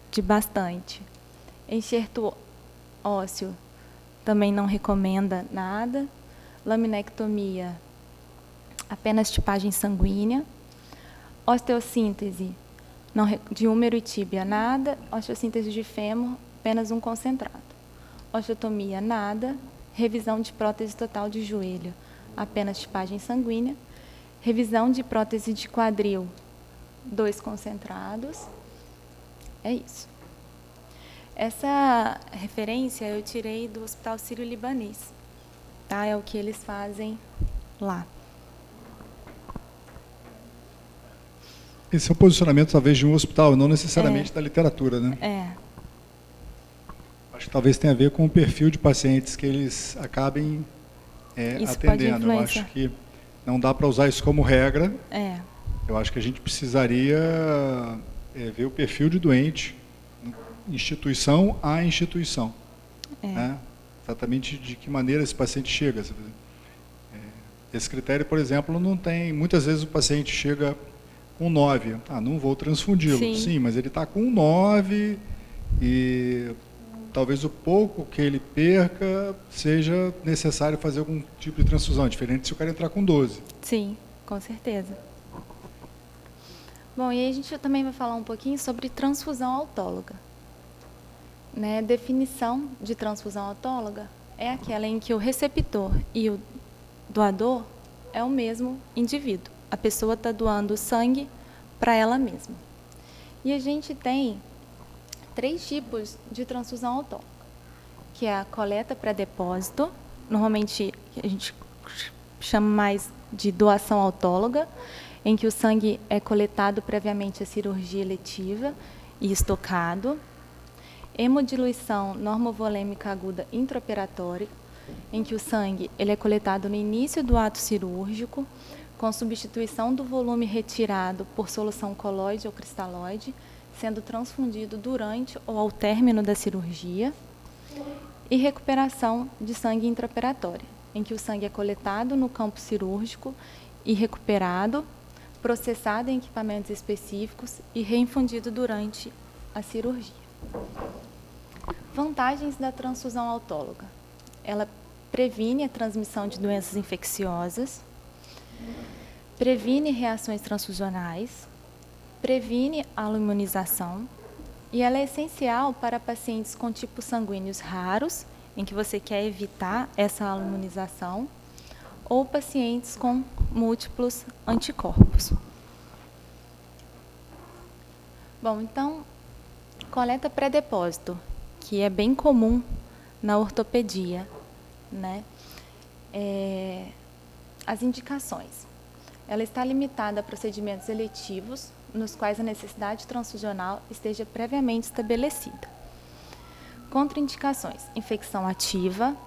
de bastante. Enxerto ósseo também não recomenda nada. Laminectomia, apenas tipagem sanguínea. Osteossíntese, de húmero e tíbia, nada. Osteossíntese de fêmur, apenas um concentrado. Osteotomia, nada. Revisão de prótese total de joelho, apenas tipagem sanguínea. Revisão de prótese de quadril, 2 concentrados. É isso. Essa referência eu tirei do Hospital Sírio-Libanês, tá? É o que eles fazem lá. Esse é o posicionamento, talvez, de um hospital, não necessariamente da literatura, né? Acho que talvez tenha a ver com o perfil de pacientes que eles acabem atendendo. Eu acho que não dá para usar isso como regra. Eu acho que a gente precisaria ver o perfil de doente, instituição a instituição. Né? Exatamente de que maneira esse paciente chega. Esse critério, por exemplo, não tem... Muitas vezes o paciente chega com 9. Não vou transfundi-lo. Sim, mas ele está com 9 e talvez o pouco que ele perca seja necessário fazer algum tipo de transfusão, diferente se o cara entrar com 12. Sim, com certeza. Bom, e aí a gente também vai falar um pouquinho sobre transfusão autóloga. Né? Definição de transfusão autóloga é aquela em que o receptor e o doador é o mesmo indivíduo. A pessoa está doando sangue para ela mesma. E a gente tem 3 tipos de transfusão autóloga, que é a coleta para depósito, normalmente a gente chama mais de doação autóloga, em que o sangue é coletado previamente à cirurgia eletiva e estocado. Hemodiluição normovolêmica aguda intraoperatória, em que o sangue ele é coletado no início do ato cirúrgico, com substituição do volume retirado por solução colóide ou cristalóide, sendo transfundido durante ou ao término da cirurgia. E recuperação de sangue intraoperatória, em que o sangue é coletado no campo cirúrgico e recuperado, processado em equipamentos específicos e reinfundido durante a cirurgia. Vantagens da transfusão autóloga. Ela previne a transmissão de doenças infecciosas, previne reações transfusionais, previne a imunização e ela é essencial para pacientes com tipos sanguíneos raros, em que você quer evitar essa imunização, ou pacientes com múltiplos anticorpos. Bom, então, coleta pré-depósito, que é bem comum na ortopedia, né? As indicações. Ela está limitada a procedimentos eletivos, nos quais a necessidade transfusional esteja previamente estabelecida. Contraindicações: infecção ativa,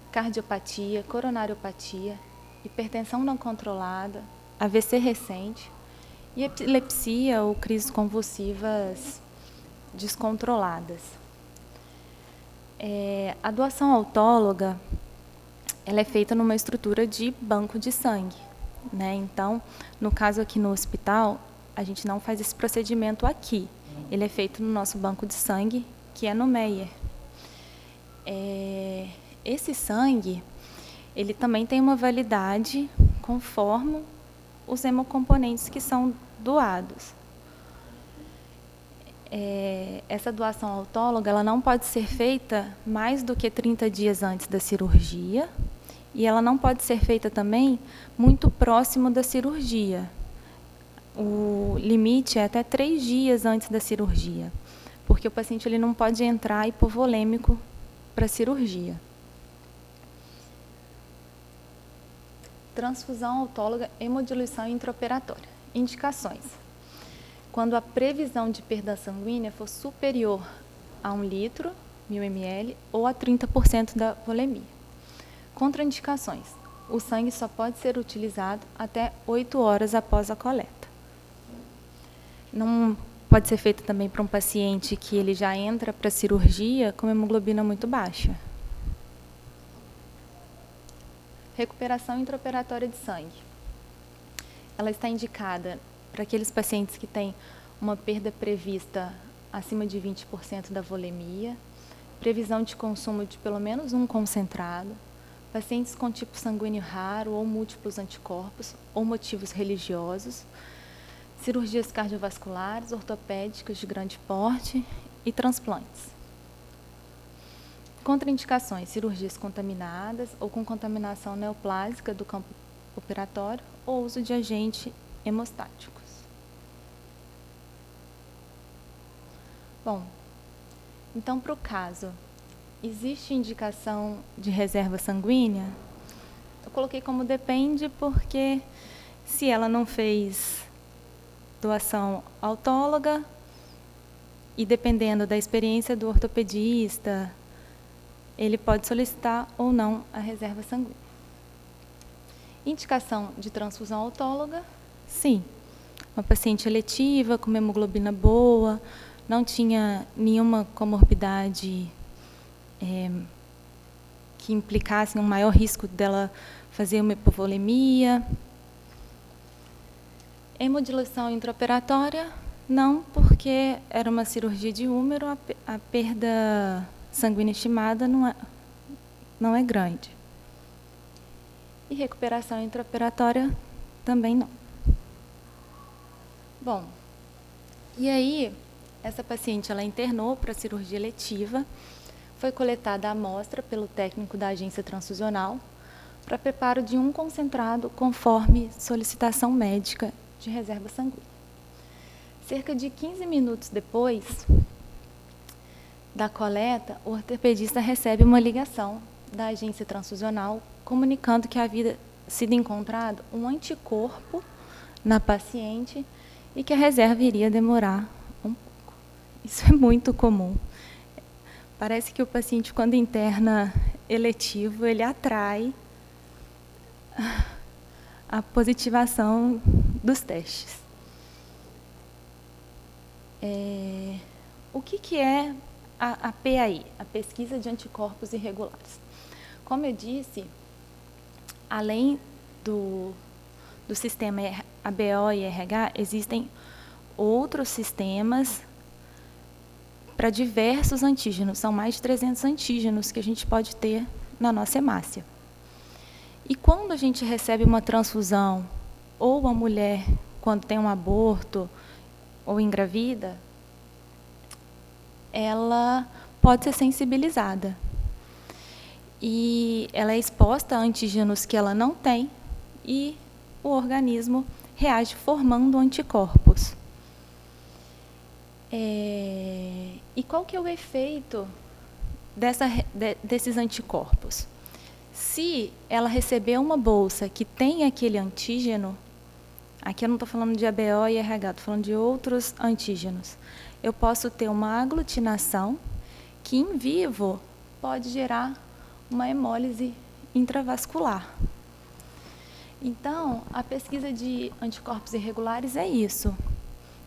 cardiopatia, coronariopatia, hipertensão não controlada, AVC recente e epilepsia ou crises convulsivas descontroladas. A doação autóloga ela é feita numa estrutura de banco de sangue, né? Então, no caso aqui no hospital, a gente não faz esse procedimento aqui. Ele é feito no nosso banco de sangue, que é no Meier. Esse sangue, ele também tem uma validade conforme os hemocomponentes que são doados. Essa doação autóloga ela não pode ser feita mais do que 30 dias antes da cirurgia e ela não pode ser feita também muito próximo da cirurgia. O limite é até 3 dias antes da cirurgia, porque o paciente ele não pode entrar hipovolêmico para a cirurgia. Transfusão autóloga, hemodiluição intraoperatória. Indicações: quando a previsão de perda sanguínea for superior a 1 litro, 1000 ml, ou a 30% da volemia. Contraindicações: o sangue só pode ser utilizado até 8 horas após a coleta. Não pode ser feito também para um paciente que ele já entra para a cirurgia com hemoglobina muito baixa. Recuperação intraoperatória de sangue. Ela está indicada para aqueles pacientes que têm uma perda prevista acima de 20% da volemia, previsão de consumo de pelo menos um concentrado, pacientes com tipo sanguíneo raro ou múltiplos anticorpos ou motivos religiosos, cirurgias cardiovasculares, ortopédicas de grande porte e transplantes. Contraindicações: cirurgias contaminadas ou com contaminação neoplásica do campo operatório ou uso de agentes hemostáticos. Bom, então para o caso, existe indicação de reserva sanguínea? Eu coloquei como depende porque se ela não fez doação autóloga e dependendo da experiência do ortopedista, ele pode solicitar ou não a reserva sanguínea. Indicação de transfusão autóloga? Sim. Uma paciente eletiva, com uma hemoglobina boa, não tinha nenhuma comorbidade que implicasse um maior risco dela fazer uma hipovolemia. Hemodiluição intraoperatória? Não, porque era uma cirurgia de úmero, a perda sanguínea estimada não é grande. E recuperação intraoperatória também não. Bom, e aí, essa paciente ela internou para cirurgia eletiva, foi coletada a amostra pelo técnico da agência transfusional para preparo de um concentrado conforme solicitação médica de reserva sanguínea. Cerca de 15 minutos depois da coleta, o ortopedista recebe uma ligação da agência transfusional comunicando que havia sido encontrado um anticorpo na paciente e que a reserva iria demorar um pouco. Isso é muito comum. Parece que o paciente, quando interna eletivo, ele atrai a positivação dos testes. O que é a PAI, a pesquisa de anticorpos irregulares? Como eu disse, além do sistema ABO e RH, existem outros sistemas para diversos antígenos. São mais de 300 antígenos que a gente pode ter na nossa hemácia. E quando a gente recebe uma transfusão, ou a mulher, quando tem um aborto ou engravida, ela pode ser sensibilizada. E ela é exposta a antígenos que ela não tem e o organismo reage formando anticorpos. E qual que é o efeito desses anticorpos? Se ela receber uma bolsa que tem aquele antígeno, aqui eu não estou falando de ABO e RH, estou falando de outros antígenos, eu posso ter uma aglutinação que, em vivo, pode gerar uma hemólise intravascular. Então, a pesquisa de anticorpos irregulares é isso.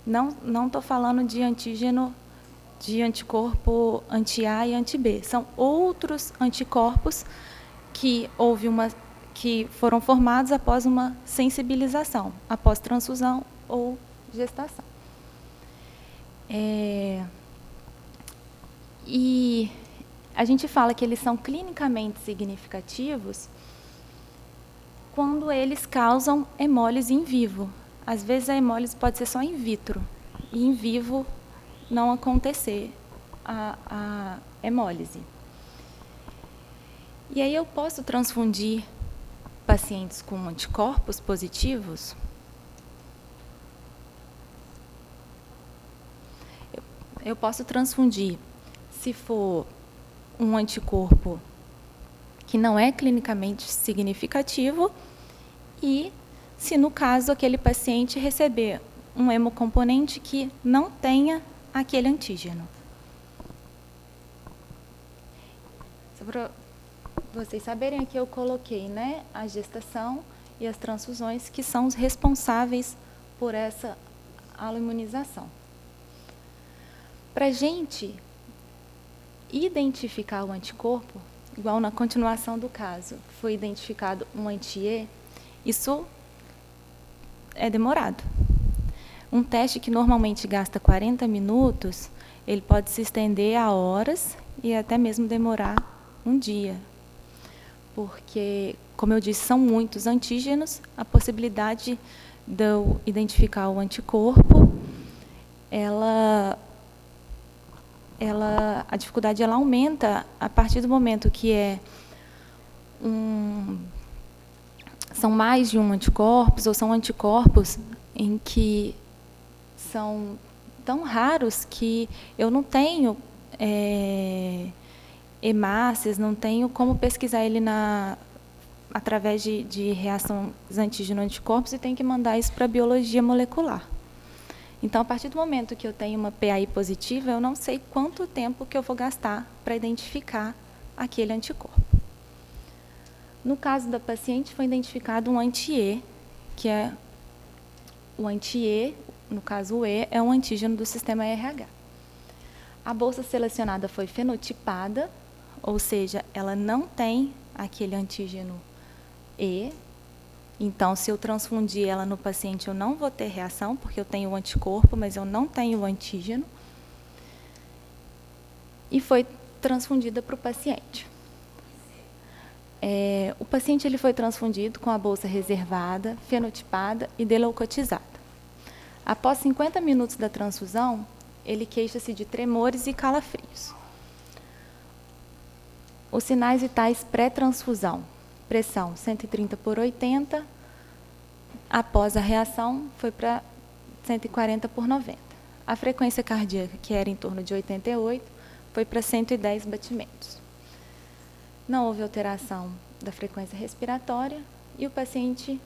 Não estou falando de antígeno, de anticorpo anti-A e anti-B. São outros anticorpos que foram formados após uma sensibilização, após transfusão ou gestação. E a gente fala que eles são clinicamente significativos quando eles causam hemólise em vivo. Às vezes a hemólise pode ser só in vitro, e em vivo não acontecer a hemólise. E aí eu posso transfundir pacientes com anticorpos positivos? Eu posso transfundir se for um anticorpo que não é clinicamente significativo e se, no caso, aquele paciente receber um hemocomponente que não tenha aquele antígeno. Só para vocês saberem, aqui eu coloquei, né, a gestação e as transfusões, que são os responsáveis por essa aloimunização. Para a gente identificar o anticorpo, igual na continuação do caso, foi identificado um anti-E, isso é demorado. Um teste que normalmente gasta 40 minutos, ele pode se estender a horas e até mesmo demorar um dia. Porque, como eu disse, são muitos antígenos, a possibilidade de eu identificar o anticorpo, a dificuldade ela aumenta a partir do momento que são mais de um anticorpos, ou são anticorpos em que são tão raros que eu não tenho hemácias, não tenho como pesquisar ele através de reações antígeno-anticorpos e tenho que mandar isso para a biologia molecular. Então, a partir do momento que eu tenho uma PAI positiva, eu não sei quanto tempo que eu vou gastar para identificar aquele anticorpo. No caso da paciente, foi identificado um anti-E, que é o anti-E, no caso o E, é um antígeno do sistema RH. A bolsa selecionada foi fenotipada, ou seja, ela não tem aquele antígeno E. Então, se eu transfundir ela no paciente, eu não vou ter reação, porque eu tenho o anticorpo, mas eu não tenho o antígeno. E foi transfundida para o paciente. O paciente ele foi transfundido com a bolsa reservada, fenotipada e deleucotizada. Após 50 minutos da transfusão, ele queixa-se de tremores e calafrios. Os sinais vitais pré-transfusão: pressão 130/80, após a reação foi para 140/90. A frequência cardíaca, que era em torno de 88, foi para 110 batimentos. Não houve alteração da frequência respiratória e o paciente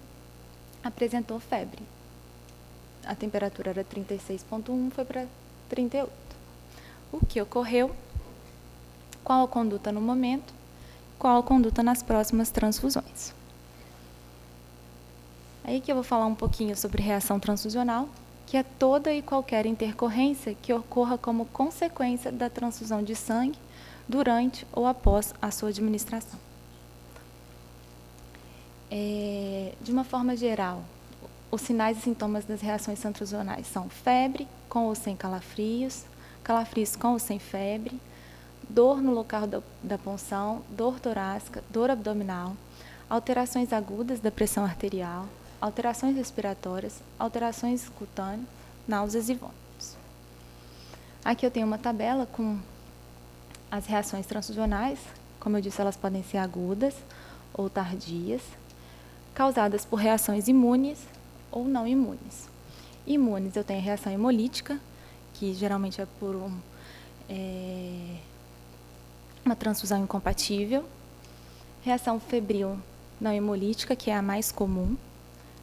apresentou febre. A temperatura era 36,1, foi para 38. O que ocorreu? Qual a conduta no momento? Qual a conduta nas próximas transfusões? Aí que eu vou falar um pouquinho sobre reação transfusional, que é toda e qualquer intercorrência que ocorra como consequência da transfusão de sangue durante ou após a sua administração. De uma forma geral, os sinais e sintomas das reações transfusionais são febre, com ou sem calafrios, calafrios com ou sem febre, dor no local da punção, dor torácica, dor abdominal, alterações agudas da pressão arterial, alterações respiratórias, alterações cutâneas, náuseas e vômitos. Aqui eu tenho uma tabela com as reações transfusionais. Como eu disse, elas podem ser agudas ou tardias, causadas por reações imunes ou não imunes. Imunes, eu tenho a reação hemolítica, que geralmente é por uma transfusão incompatível. Reação febril não hemolítica, que é a mais comum,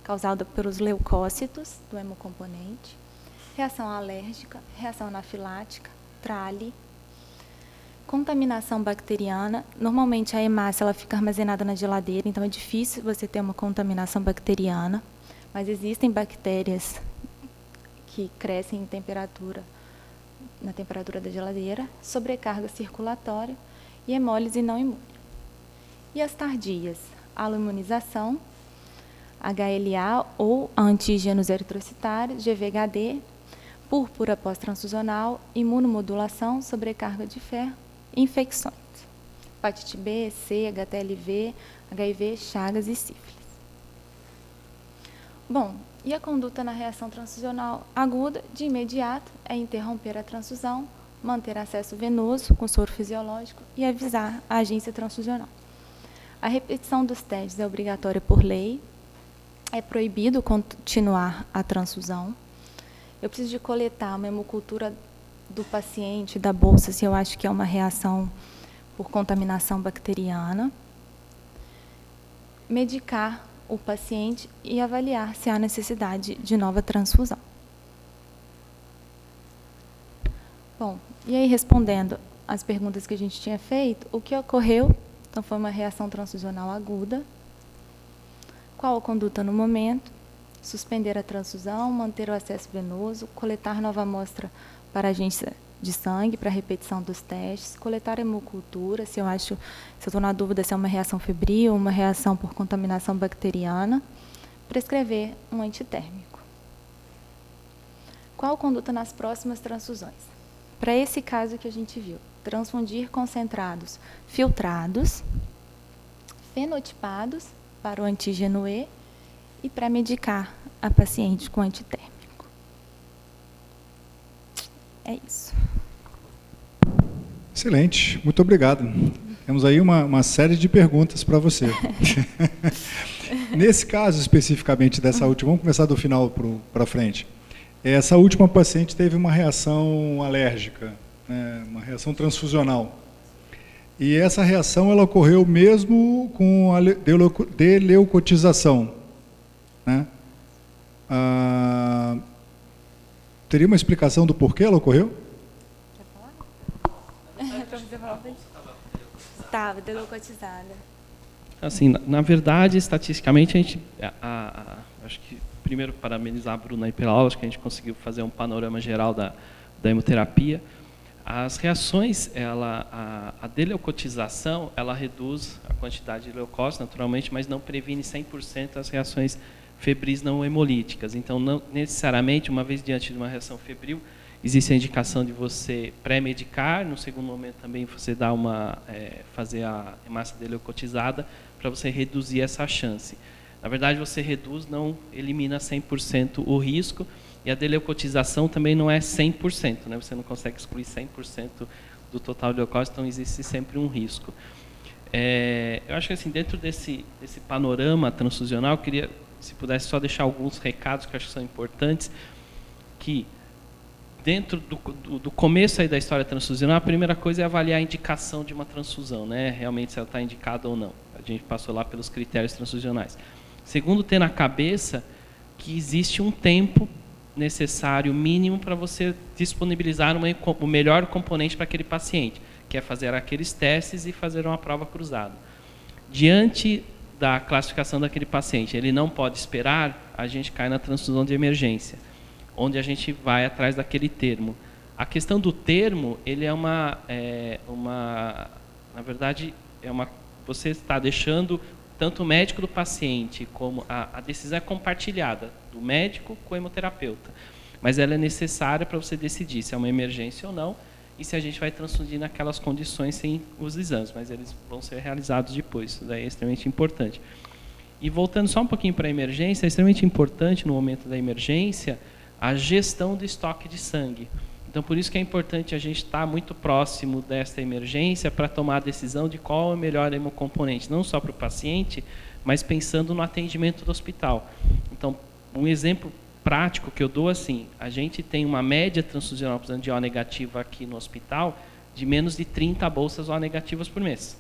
causada pelos leucócitos do hemocomponente. Reação alérgica, reação anafilática, trale. Contaminação bacteriana. Normalmente a hemácia ela fica armazenada na geladeira, então é difícil você ter uma contaminação bacteriana, mas existem bactérias que crescem na temperatura da geladeira, sobrecarga circulatória e hemólise não imune. E as tardias? Aloimunização, HLA ou antígenos eritrocitários, GVHD, púrpura pós-transfusional, imunomodulação, sobrecarga de ferro, infecções. Hepatite B, C, HTLV, HIV, Chagas e sífilis. Bom, e a conduta na reação transfusional aguda, de imediato, é interromper a transfusão, manter acesso venoso com soro fisiológico e avisar a agência transfusional. A repetição dos testes é obrigatória por lei, é proibido continuar a transfusão. Eu preciso de coletar uma hemocultura do paciente, da bolsa, se eu acho que é uma reação por contaminação bacteriana. Medicar o paciente e avaliar se há necessidade de nova transfusão. Bom, e aí respondendo às perguntas que a gente tinha feito, o que ocorreu? Então, foi uma reação transfusional aguda. Qual a conduta no momento? Suspender a transfusão, manter o acesso venoso, coletar nova amostra para a agência de sangue, para a repetição dos testes, coletar hemocultura, se eu estou na dúvida se é uma reação febril, uma reação por contaminação bacteriana, prescrever um antitérmico. Qual a conduta nas próximas transfusões? Para esse caso que a gente viu, transfundir concentrados filtrados, fenotipados para o antígeno E e pré-medicar a paciente com antitérmico. É isso. Excelente, muito obrigado. Temos aí uma série de perguntas para você. Nesse caso, especificamente dessa última, vamos começar do final para frente. Essa última paciente teve uma reação alérgica, né, uma reação transfusional. E essa reação ela ocorreu mesmo com a deleucotização, né? Teria uma explicação do porquê ela ocorreu? Estava deleucotizada. Assim, na verdade, estatisticamente, a gente, acho que primeiro parabenizar a Bruna aí pela aula, acho que a gente conseguiu fazer um panorama geral da hemoterapia. As reações, a deleucotização, ela reduz a quantidade de leucócitos, naturalmente, mas não previne 100% as reações febris não hemolíticas. Então, não necessariamente, uma vez diante de uma reação febril, existe a indicação de você pré-medicar, no segundo momento também você dá fazer a hemácia deleucotizada para você reduzir essa chance. Na verdade, você reduz, não elimina 100% o risco, e a deleucotização também não é 100%, né? Você não consegue excluir 100% do total de leucócitos, então existe sempre um risco. Eu acho que assim, dentro desse panorama transfusional, eu queria, se pudesse só deixar alguns recados que eu acho que são importantes, que dentro do começo aí da história transfusional, a primeira coisa é avaliar a indicação de uma transfusão, né? Realmente se ela está indicada ou não. A gente passou lá pelos critérios transfusionais. Segundo, ter na cabeça que existe um tempo necessário, mínimo, para você disponibilizar o melhor componente para aquele paciente, que é fazer aqueles testes e fazer uma prova cruzada. Diante da classificação daquele paciente, ele não pode esperar, a gente cai na transfusão de emergência, onde a gente vai atrás daquele termo. A questão do termo, ele na verdade, você está deixando tanto o médico do paciente, como a decisão é compartilhada do médico com o hemoterapeuta, mas ela é necessária para você decidir se é uma emergência ou não, e se a gente vai transfundir naquelas condições sem os exames, mas eles vão ser realizados depois, isso daí é extremamente importante. E voltando só um pouquinho para a emergência, é extremamente importante no momento da emergência a gestão do estoque de sangue. Então, por isso que é importante a gente estar muito próximo desta emergência para tomar a decisão de qual é o melhor hemocomponente, não só para o paciente, mas pensando no atendimento do hospital. Então, um exemplo prático que eu dou, assim, a gente tem uma média transfusional de O negativa aqui no hospital de menos de 30 bolsas O negativas por mês.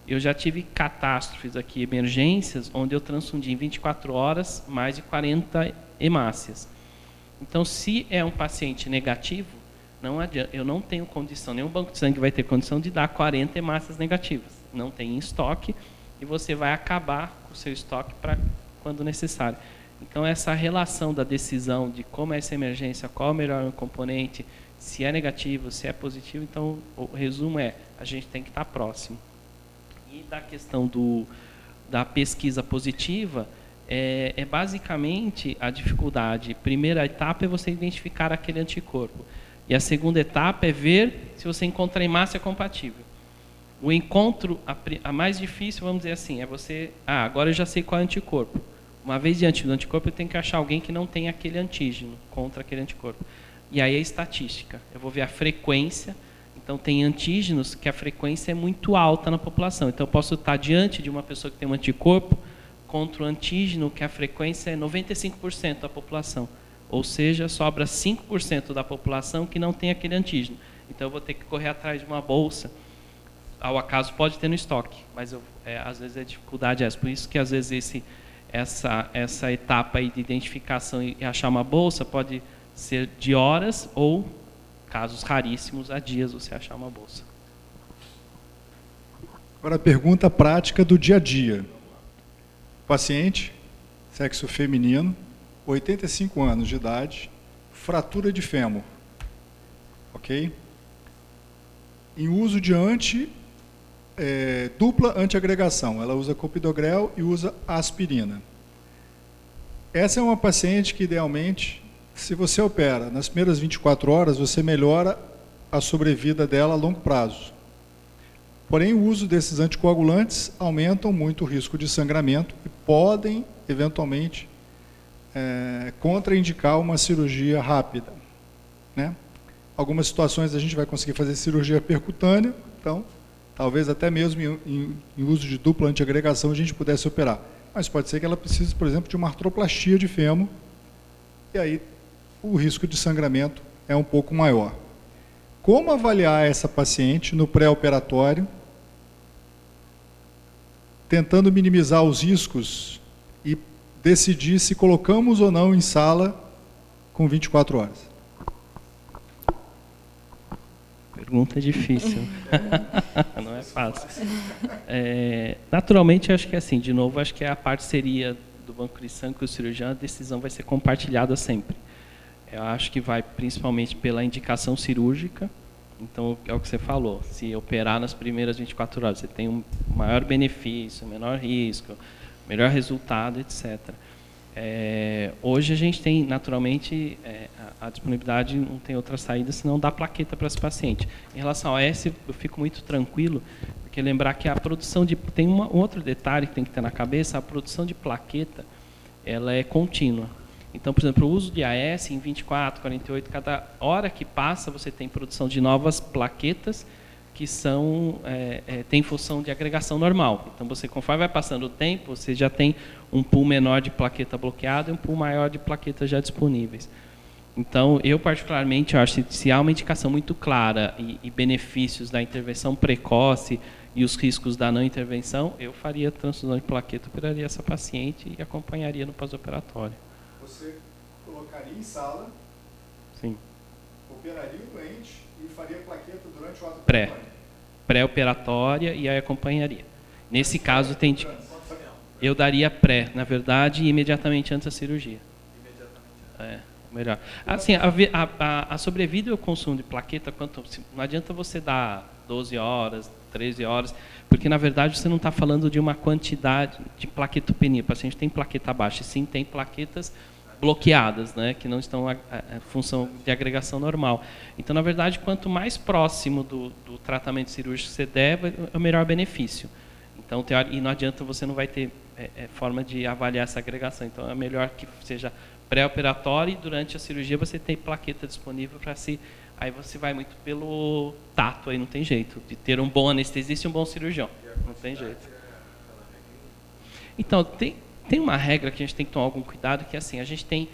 Eu já tive catástrofes aqui, emergências, onde eu transfundi em 24 horas mais de 40 hemácias. Então, se é um paciente negativo, não adianta, eu não tenho condição, nenhum banco de sangue vai ter condição de dar 40 hemácias negativas. Não tem em estoque e você vai acabar com o seu estoque para quando necessário. Então, essa relação da decisão de como é essa emergência, qual é o melhor componente, se é negativo, se é positivo, então o resumo é, a gente tem que estar próximo. E da questão da pesquisa positiva, é basicamente a dificuldade. Primeira etapa é você identificar aquele anticorpo. E a segunda etapa é ver se você encontra a hemácia compatível. O encontro, a mais difícil, vamos dizer assim, é você... agora eu já sei qual é o anticorpo. Uma vez diante do anticorpo, eu tenho que achar alguém que não tem aquele antígeno contra aquele anticorpo. E aí a estatística. Eu vou ver a frequência. Então, tem antígenos que a frequência é muito alta na população. Então, eu posso estar diante de uma pessoa que tem um anticorpo contra o antígeno que a frequência é 95% da população. Ou seja, sobra 5% da população que não tem aquele antígeno. Então, eu vou ter que correr atrás de uma bolsa. Ao acaso, pode ter no estoque, mas às vezes a dificuldade é essa. Por isso que, às vezes, essa etapa aí de identificação e achar uma bolsa pode ser de horas ou, casos raríssimos, há dias você achar uma bolsa. Agora a pergunta prática do dia a dia. Paciente, sexo feminino, 85 anos de idade, fratura de fêmur. Ok? Em uso de dupla antiagregação. Ela usa clopidogrel e usa aspirina. Essa é uma paciente que, idealmente, se você opera nas primeiras 24 horas, você melhora a sobrevida dela a longo prazo. Porém, o uso desses anticoagulantes aumentam muito o risco de sangramento e podem, eventualmente, contraindicar uma cirurgia rápida. Né? Algumas situações a gente vai conseguir fazer cirurgia percutânea, então, talvez até mesmo em uso de dupla antiagregação a gente pudesse operar. Mas pode ser que ela precise, por exemplo, de uma artroplastia de fêmur, e aí o risco de sangramento é um pouco maior. Como avaliar essa paciente no pré-operatório, tentando minimizar os riscos e decidir se colocamos ou não em sala com 24 horas? Pergunta difícil. Não é fácil. Naturalmente, acho que assim, de novo, acho que a parceria do banco de sangue com o cirurgião, a decisão vai ser compartilhada sempre. Eu acho que vai principalmente pela indicação cirúrgica. Então, é o que você falou. Se operar nas primeiras 24 horas, você tem um maior benefício, menor risco, melhor resultado, etc. Hoje a gente tem, naturalmente, a disponibilidade, não tem outra saída senão dar plaqueta para esse paciente. Em relação ao S, eu fico muito tranquilo, porque lembrar que a produção de... Tem um outro detalhe que tem que ter na cabeça, a produção de plaqueta, ela é contínua. Então, por exemplo, o uso de AS em 24, 48, cada hora que passa, você tem produção de novas plaquetas que tem função de agregação normal. Então, você, conforme vai passando o tempo, você já tem um pool menor de plaqueta bloqueada e um pool maior de plaquetas já disponíveis. Então, eu particularmente acho que se há uma indicação muito clara e benefícios da intervenção precoce e os riscos da não intervenção, eu faria transfusão de plaqueta, operaria essa paciente e acompanharia no pós-operatório. Você colocaria em sala, sim, operaria o doente e faria plaqueta durante o ato pré-operatória e aí acompanharia. Nesse caso, eu daria pré, na verdade, e imediatamente antes da cirurgia. Melhor. Assim, a sobrevida e o consumo de plaqueta, não adianta você dar 12 horas, 13 horas, porque, na verdade, você não está falando de uma quantidade de plaquetopenia. O paciente tem plaqueta baixa, sim, tem plaquetas bloqueadas, né, que não estão em função de agregação normal. Então, na verdade, quanto mais próximo do tratamento cirúrgico você der, é o melhor benefício. Então, e não adianta, você não vai ter forma de avaliar essa agregação. Então, é melhor que seja pré-operatório e durante a cirurgia você tem plaqueta disponível para si. Aí você vai muito pelo tato, aí não tem jeito. De ter um bom anestesista e um bom cirurgião. Não tem jeito. Então, tem uma regra que a gente tem que tomar algum cuidado, que é assim, a gente tem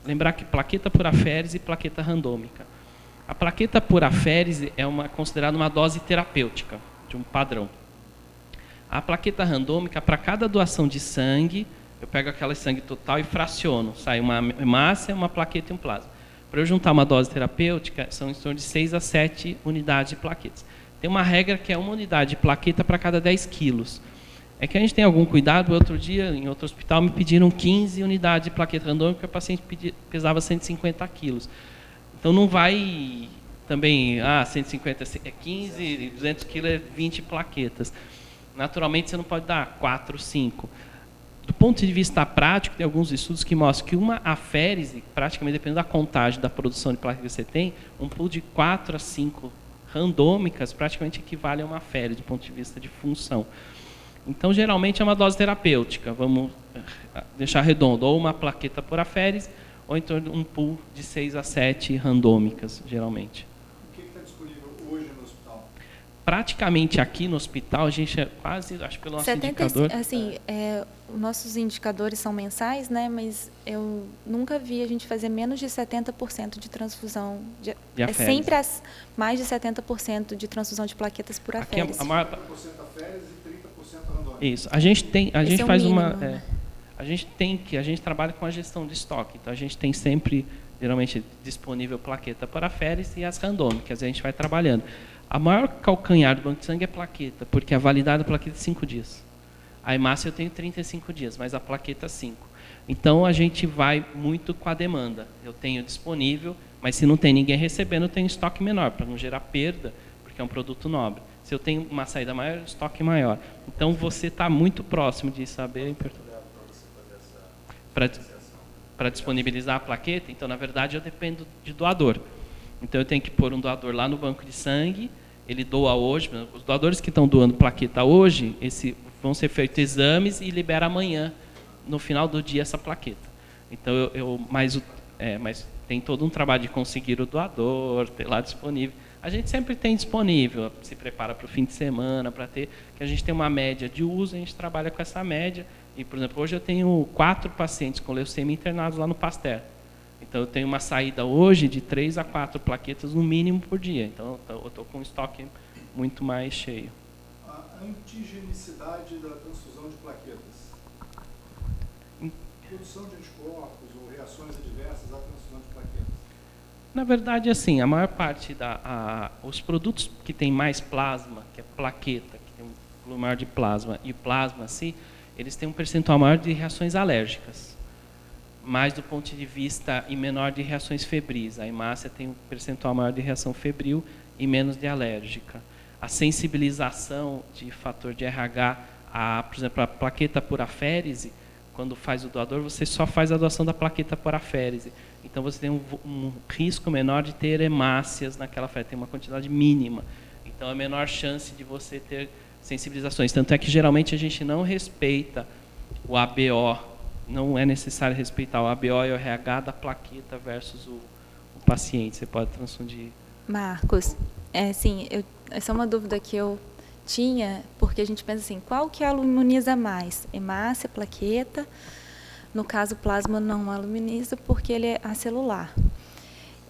lembrar que plaqueta por aférese e plaqueta randômica. A plaqueta por aférese é considerada uma dose terapêutica, de um padrão. A plaqueta randômica, para cada doação de sangue, eu pego aquela sangue total e fraciono. Sai uma hemácia, uma plaqueta e um plasma. Para eu juntar uma dose terapêutica, são em torno de 6 a 7 unidades de plaquetas. Tem uma regra que é 1 unidade de plaqueta para cada 10 quilos. É que a gente tem algum cuidado. Outro dia, em outro hospital, me pediram 15 unidades de plaqueta randômica, porque o paciente pesava 150 quilos. Então não vai também, 150 é 15, 200 quilos é 20 plaquetas. Naturalmente, você não pode dar 4, 5. Do ponto de vista prático, tem alguns estudos que mostram que uma aférese, praticamente dependendo da contagem da produção de plaquetas que você tem, um pool de 4 a 5 randômicas praticamente equivale a uma aférese, do ponto de vista de função. Então, geralmente, é uma dose terapêutica, vamos deixar redondo, ou uma plaqueta por aférese, ou em torno de um pool de 6 a 7 randômicas, geralmente. O que está disponível hoje no hospital? Praticamente aqui no hospital, a gente é quase, acho que pelo nosso indicador... Assim, nossos indicadores são mensais, né? Mas eu nunca vi a gente fazer menos de 70% de transfusão. É sempre mais de 70% de transfusão de plaquetas por aférese. Aqui a maior... 30% aférese e 30% randômica. Isso. A gente faz mínimo, uma... né? A gente trabalha com a gestão de estoque. Então, a gente tem sempre, geralmente, disponível plaqueta por aférese e as randômicas. A gente vai trabalhando. A maior calcanhar do banco de sangue é plaqueta, porque a validade da plaqueta é 5 dias. A hemácia eu tenho 35 dias, mas a plaqueta 5. Então, a gente vai muito com a demanda. Eu tenho disponível, mas se não tem ninguém recebendo, eu tenho estoque menor, para não gerar perda, porque é um produto nobre. Se eu tenho uma saída maior, estoque maior. Então, você está muito próximo de saber... Para disponibilizar a plaqueta, então, na verdade, eu dependo de doador. Então, eu tenho que pôr um doador lá no banco de sangue, ele doa hoje. Os doadores que estão doando plaqueta hoje, vão ser feitos exames e libera amanhã, no final do dia, essa plaqueta. Então, mas tem todo um trabalho de conseguir o doador, ter lá disponível. A gente sempre tem disponível, se prepara para o fim de semana, que a gente tem uma média de uso, a gente trabalha com essa média. E, por exemplo, hoje eu tenho 4 pacientes com leucemia internados lá no Pasteur. Então, eu tenho uma saída hoje de 3 a 4 plaquetas no mínimo por dia. Então, eu estou com um estoque muito mais cheio. A antigenicidade da transfusão de plaquetas. Produção de anticorpos ou reações adversas à transfusão de plaquetas. Na verdade, assim, a maior parte os produtos que têm mais plasma, que é plaqueta, que tem um volume maior de plasma, e plasma, assim, eles têm um percentual maior de reações alérgicas, mais do ponto de vista e menor de reações febris. A hemácia tem um percentual maior de reação febril e menos de alérgica. A sensibilização de fator de RH, por exemplo, a plaqueta por aférese, quando faz o doador, você só faz a doação da plaqueta por aférese. Então, você tem um risco menor de ter hemácias naquela aférese, tem uma quantidade mínima. Então, é menor chance de você ter sensibilizações. Tanto é que, geralmente, a gente não respeita o ABO. Não é necessário respeitar o ABO e o RH da plaqueta versus o paciente. Você pode transfundir. Marcos, essa é uma dúvida que eu tinha, porque a gente pensa assim, qual que aluminiza mais? Hemácia, plaqueta? No caso, plasma não aluminiza porque ele é acelular.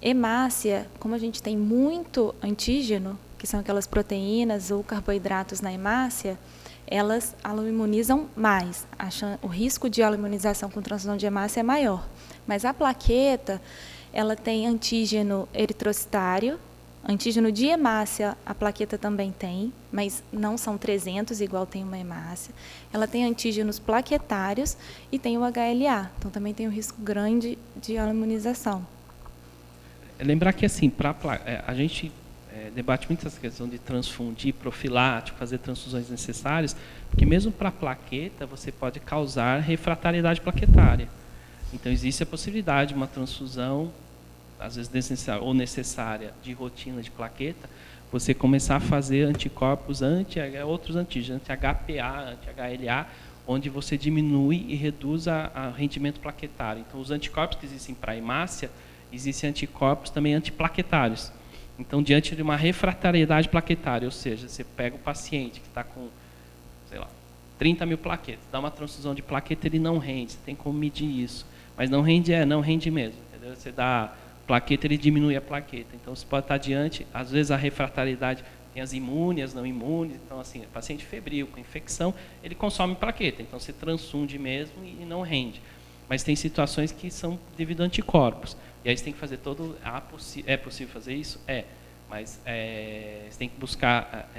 Hemácia, como a gente tem muito antígeno, que são aquelas proteínas ou carboidratos na hemácia, elas aluminizam mais. O risco de aluminização com transfusão de hemácia é maior. Mas a plaqueta, ela tem antígeno eritrocitário, antígeno de hemácia, a plaqueta também tem, mas não são 300, igual tem uma hemácia. Ela tem antígenos plaquetários e tem o HLA, então também tem um risco grande de aluminização. Lembrar que, assim, a gente debate muito essa questão de transfundir, profilático, fazer transfusões necessárias, porque mesmo para a plaqueta, você pode causar refratariedade plaquetária. Então, existe a possibilidade de uma transfusão, às vezes desnecessária ou necessária, de rotina de plaqueta, você começar a fazer anticorpos outros antígenos, anti-HPA, anti-HLA, onde você diminui e reduz o rendimento plaquetário. Então, os anticorpos que existem para a hemácia, existem anticorpos também antiplaquetários. Então, diante de uma refratariedade plaquetária, ou seja, você pega o paciente que está com, 30 mil plaquetas, dá uma transfusão de plaqueta, ele não rende, você tem como medir isso. Mas não rende, não rende mesmo. entendeu? Você dá plaqueta, ele diminui a plaqueta. Então, você pode estar diante, às vezes a refratariedade tem as imunes, não imunes. Então, assim, paciente febril com infecção, ele consome plaqueta. Então, você transfunde mesmo e não rende. Mas tem situações que são devido a anticorpos. E aí você tem que fazer todo... É possível fazer isso? É. Mas você tem que buscar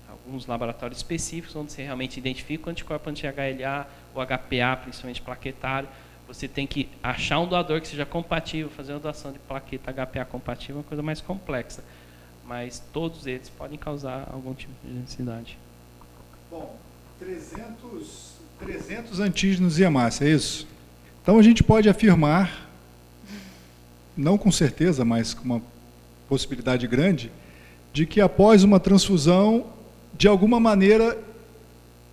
alguns laboratórios específicos onde você realmente identifica o anticorpo anti-HLA, o HPA, principalmente plaquetário. Você tem que achar um doador que seja compatível, fazer uma doação de plaqueta HPA compatível, é uma coisa mais complexa. Mas todos eles podem causar algum tipo de necessidade. Bom, 300 antígenos e hemácia, é isso? Então a gente pode afirmar, não com certeza, mas com uma possibilidade grande, de que após uma transfusão, de alguma maneira,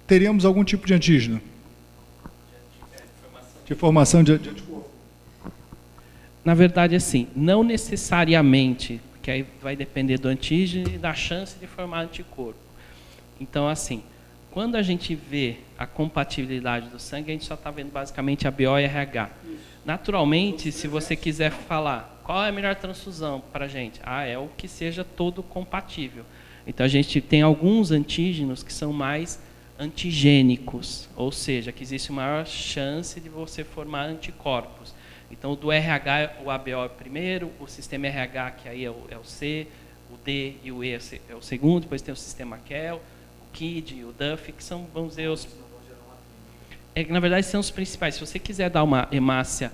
teríamos algum tipo de antígeno. De formação de anticorpo. Na verdade, assim, não necessariamente, porque aí vai depender do antígeno e da chance de formar anticorpo. Então, assim, quando a gente vê a compatibilidade do sangue, a gente só está vendo basicamente a BO e RH. Naturalmente, se você quiser falar qual é a melhor transfusão para a gente, é o que seja todo compatível. Então, a gente tem alguns antígenos que são mais antigênicos, ou seja, que existe maior chance de você formar anticorpos. Então, o do RH, o ABO é o primeiro, o sistema RH, que aí é o C, o D e o E é o segundo, depois tem o sistema KEL, o KID e o DUF, que são, vamos dizer, na verdade, são os principais. Se você quiser dar uma hemácia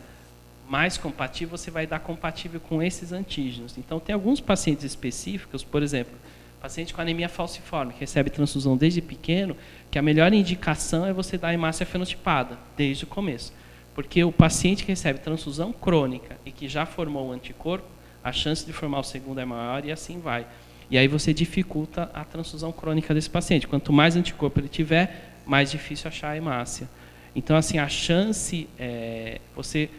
mais compatível, você vai dar compatível com esses antígenos. Então, tem alguns pacientes específicos, por exemplo, paciente com anemia falciforme, que recebe transfusão desde pequeno, que a melhor indicação é você dar hemácia fenotipada, desde o começo. Porque o paciente que recebe transfusão crônica e que já formou o anticorpo, a chance de formar o segundo é maior e assim vai. E aí você dificulta a transfusão crônica desse paciente. Quanto mais anticorpo ele tiver, mais difícil achar a hemácia. Então, assim, a chance, você,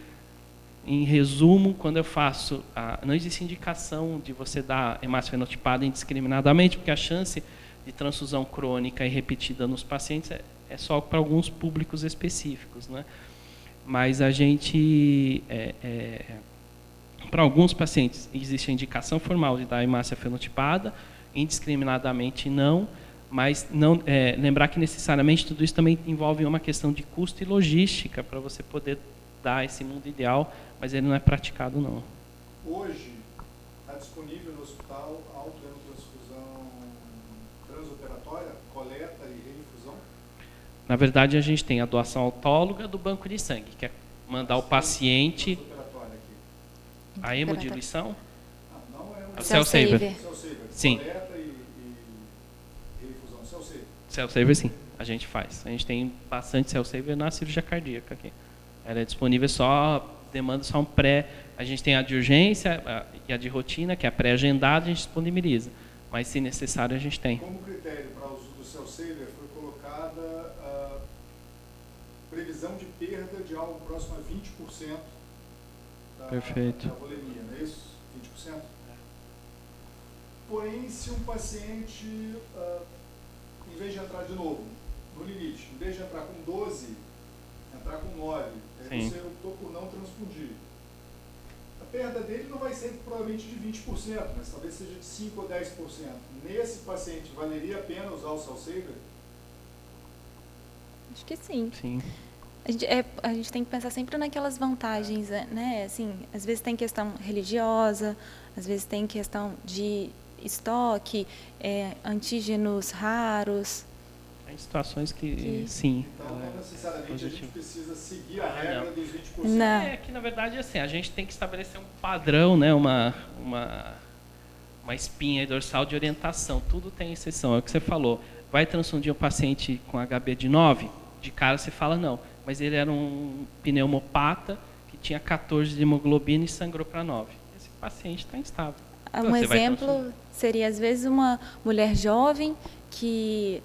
em resumo, quando eu faço, não existe indicação de você dar hemácia fenotipada indiscriminadamente, porque a chance de transfusão crônica e repetida nos pacientes é só para alguns públicos específicos, né? Mas a gente, para alguns pacientes, existe a indicação formal de dar hemácia fenotipada, indiscriminadamente não, mas não, lembrar que necessariamente tudo isso também envolve uma questão de custo e logística para você poder dar esse mundo ideal, mas ele não é praticado não. Hoje está disponível no hospital autotransfusão transoperatória, coleta e reinfusão? Na verdade, a gente tem a doação autóloga do banco de sangue, que é mandar o paciente... A hemodiluição? Não é o Cell Saver. Sim. Coleta e reinfusão, Cell Saver. Cell Saver, sim, a gente faz. A gente tem bastante Cell Saver na cirurgia cardíaca aqui. Ela é disponível demanda só um pré. A gente tem a de urgência e a de rotina, que é a pré-agendada, a gente disponibiliza. Mas, se necessário, a gente tem. Como critério para o uso do Cell Saver foi colocada a previsão de perda de algo próximo a 20% Perfeito. da volemia, não é isso? 20%? Porém, se um paciente, em vez de entrar de novo no limite, em vez de entrar com 12, entrar com 9, aí você optou por não transfundir. A perda dele não vai ser provavelmente de 20%, mas talvez seja de 5% ou 10%. Nesse paciente, valeria a pena usar o Cell Saver? Acho que sim. Sim. A gente tem que pensar sempre naquelas vantagens, né? Assim, às vezes tem questão religiosa, às vezes tem questão de estoque, antígenos raros. Tem situações que sim. Então, não necessariamente a gente precisa seguir a regra dos 20%. Não. Que, na verdade, assim, a gente tem que estabelecer um padrão, né? uma espinha dorsal de orientação. Tudo tem exceção, é o que você falou. Vai transfundir um paciente com HB de 9? De cara você fala não. Mas ele era um pneumopata que tinha 14 de hemoglobina e sangrou para 9. Esse paciente está instável. Um exemplo seria, às vezes, uma mulher jovem que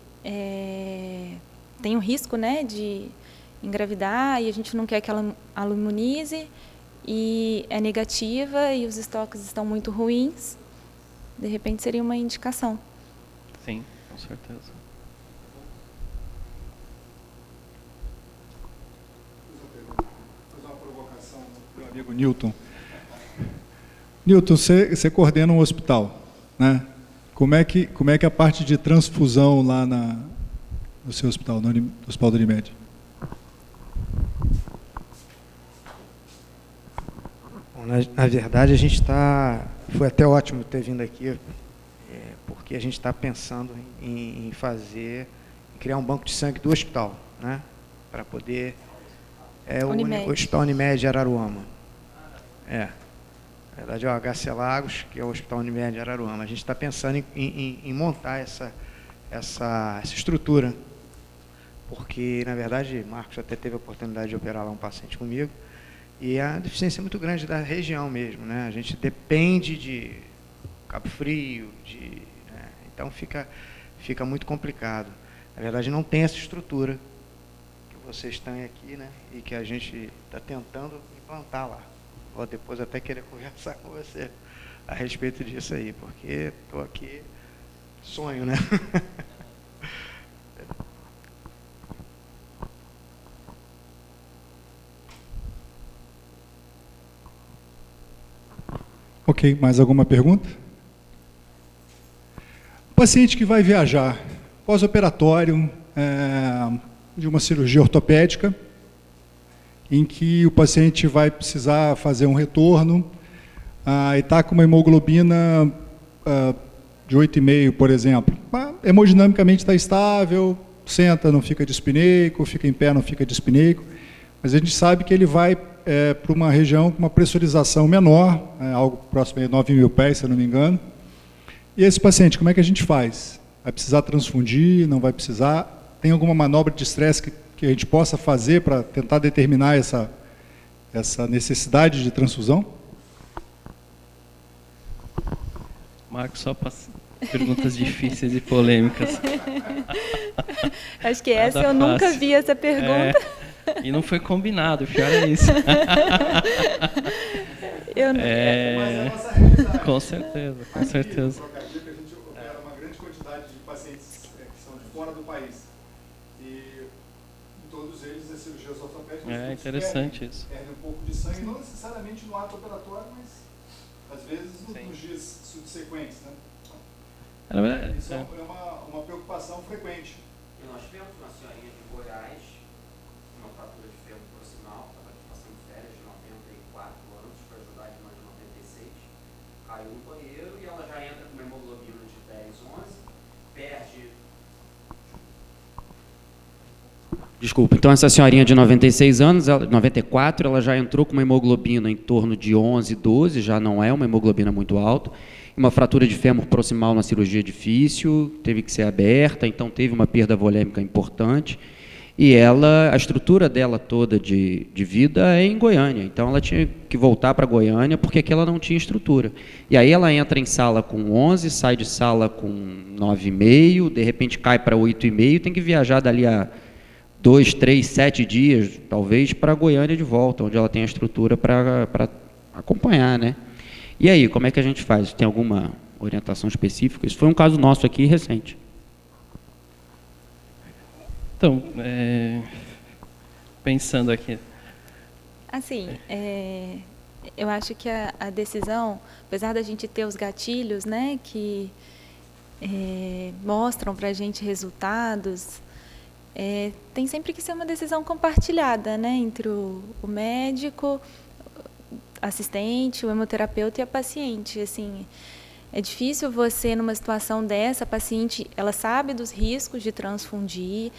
tem um risco, né, de engravidar e a gente não quer que ela imunize e é negativa e os estoques estão muito ruins. De repente, seria uma indicação. Sim, com certeza. Amigo Newton, Newton, você coordena um hospital, né? Como é que é a parte de transfusão lá no seu hospital, no Hospital da Unimed? Bom, na verdade, a gente está... Foi até ótimo ter vindo aqui, porque a gente está pensando em criar um banco de sangue do hospital, né? Para poder... o Hospital Unimed Araruama. Na verdade, é o HC Lagos, que é o Hospital Unimed Araruama. A gente está pensando em montar essa estrutura, porque, na verdade, Marcos até teve a oportunidade de operar lá um paciente comigo, e a deficiência é muito grande da região mesmo, né? A gente depende de Cabo Frio, né? Então fica muito complicado. Na verdade, não tem essa estrutura que vocês têm aqui, né? E que a gente está tentando implantar lá. Vou depois até querer conversar com você a respeito disso aí, porque estou aqui, sonho, né? Ok, mais alguma pergunta? O paciente que vai viajar pós-operatório de uma cirurgia ortopédica, em que o paciente vai precisar fazer um retorno e está com uma hemoglobina de 8,5, por exemplo. Hemodinamicamente está estável, senta, não fica dispneico, fica em pé, não fica dispneico, mas a gente sabe que ele vai para uma região com uma pressurização menor, algo próximo a 9.000 pés, se eu não me engano. E esse paciente, como é que a gente faz? Vai precisar transfundir, não vai precisar? Tem alguma manobra de estresse que a gente possa fazer para tentar determinar essa necessidade de transfusão? Marcos, só para perguntas difíceis e polêmicas. Acho que essa eu nunca vi essa pergunta. E não foi combinado, o pior é isso. Mas é a nossa realidade. Com certeza, com certeza. A gente opera uma grande quantidade de pacientes que são de fora do país. E todos eles, as cirurgias ortopédicas, interessante isso. Perdem um pouco de sangue, não necessariamente no ato operatório, mas às vezes nos dias subsequentes, né? Isso é uma preocupação frequente. E nós tivemos uma senhorinha de Goiás, uma fratura de fêmur proximal, estava aqui passando férias de 94 anos, foi ajudar de nós de 96, caiu no banheiro e ela já entra com uma hemoglobina de 10, 11, perde... Desculpa, então essa senhorinha de 96 anos, 94, ela já entrou com uma hemoglobina em torno de 11, 12, já não é uma hemoglobina muito alta, uma fratura de fêmur proximal na cirurgia difícil, teve que ser aberta, então teve uma perda volêmica importante, e a estrutura dela toda de vida é em Goiânia, então ela tinha que voltar para Goiânia porque aqui ela não tinha estrutura. E aí ela entra em sala com 11, sai de sala com 9,5, de repente cai para 8,5, tem que viajar dali a 2, 3, 7 dias, talvez, para Goiânia de volta, onde ela tem a estrutura para acompanhar, né? E aí, como é que a gente faz? Tem alguma orientação específica? Isso foi um caso nosso aqui, recente. Então, pensando aqui. Assim, eu acho que a decisão, apesar da gente ter os gatilhos, né, que mostram para a gente resultados, tem sempre que ser uma decisão compartilhada, né, entre o médico, assistente, o hemoterapeuta e a paciente. Assim, é difícil você, numa situação dessa, a paciente, ela sabe dos riscos de transfundir,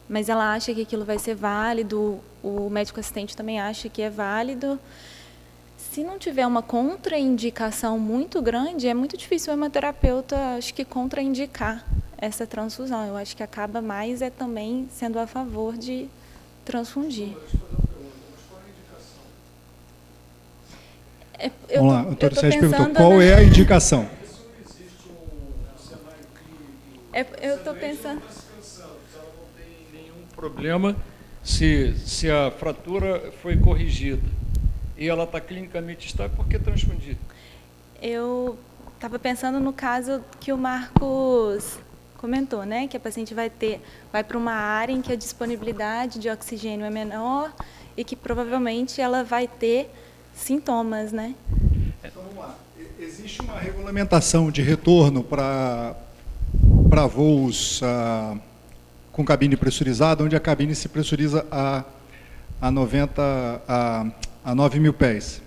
mas ela acha que aquilo vai ser válido, o médico assistente também acha que é válido. Se não tiver uma contraindicação muito grande, é muito difícil o hemoterapeuta, acho que, contraindicar essa transfusão. Eu acho que acaba mais também sendo a favor de transfundir. Vamos lá, o doutor Sérgio perguntou, qual é a indicação? Eu estou pensando... Ela não tem nenhum problema se a fratura foi corrigida e ela está clinicamente estável, por que transfundir? Eu estava pensando no caso que o Marcos comentou, né, que a paciente vai para uma área em que a disponibilidade de oxigênio é menor e que provavelmente ela vai ter sintomas, né? Então vamos lá. Existe uma regulamentação de retorno para voos com cabine pressurizada, onde a cabine se pressuriza a 9.000 pés.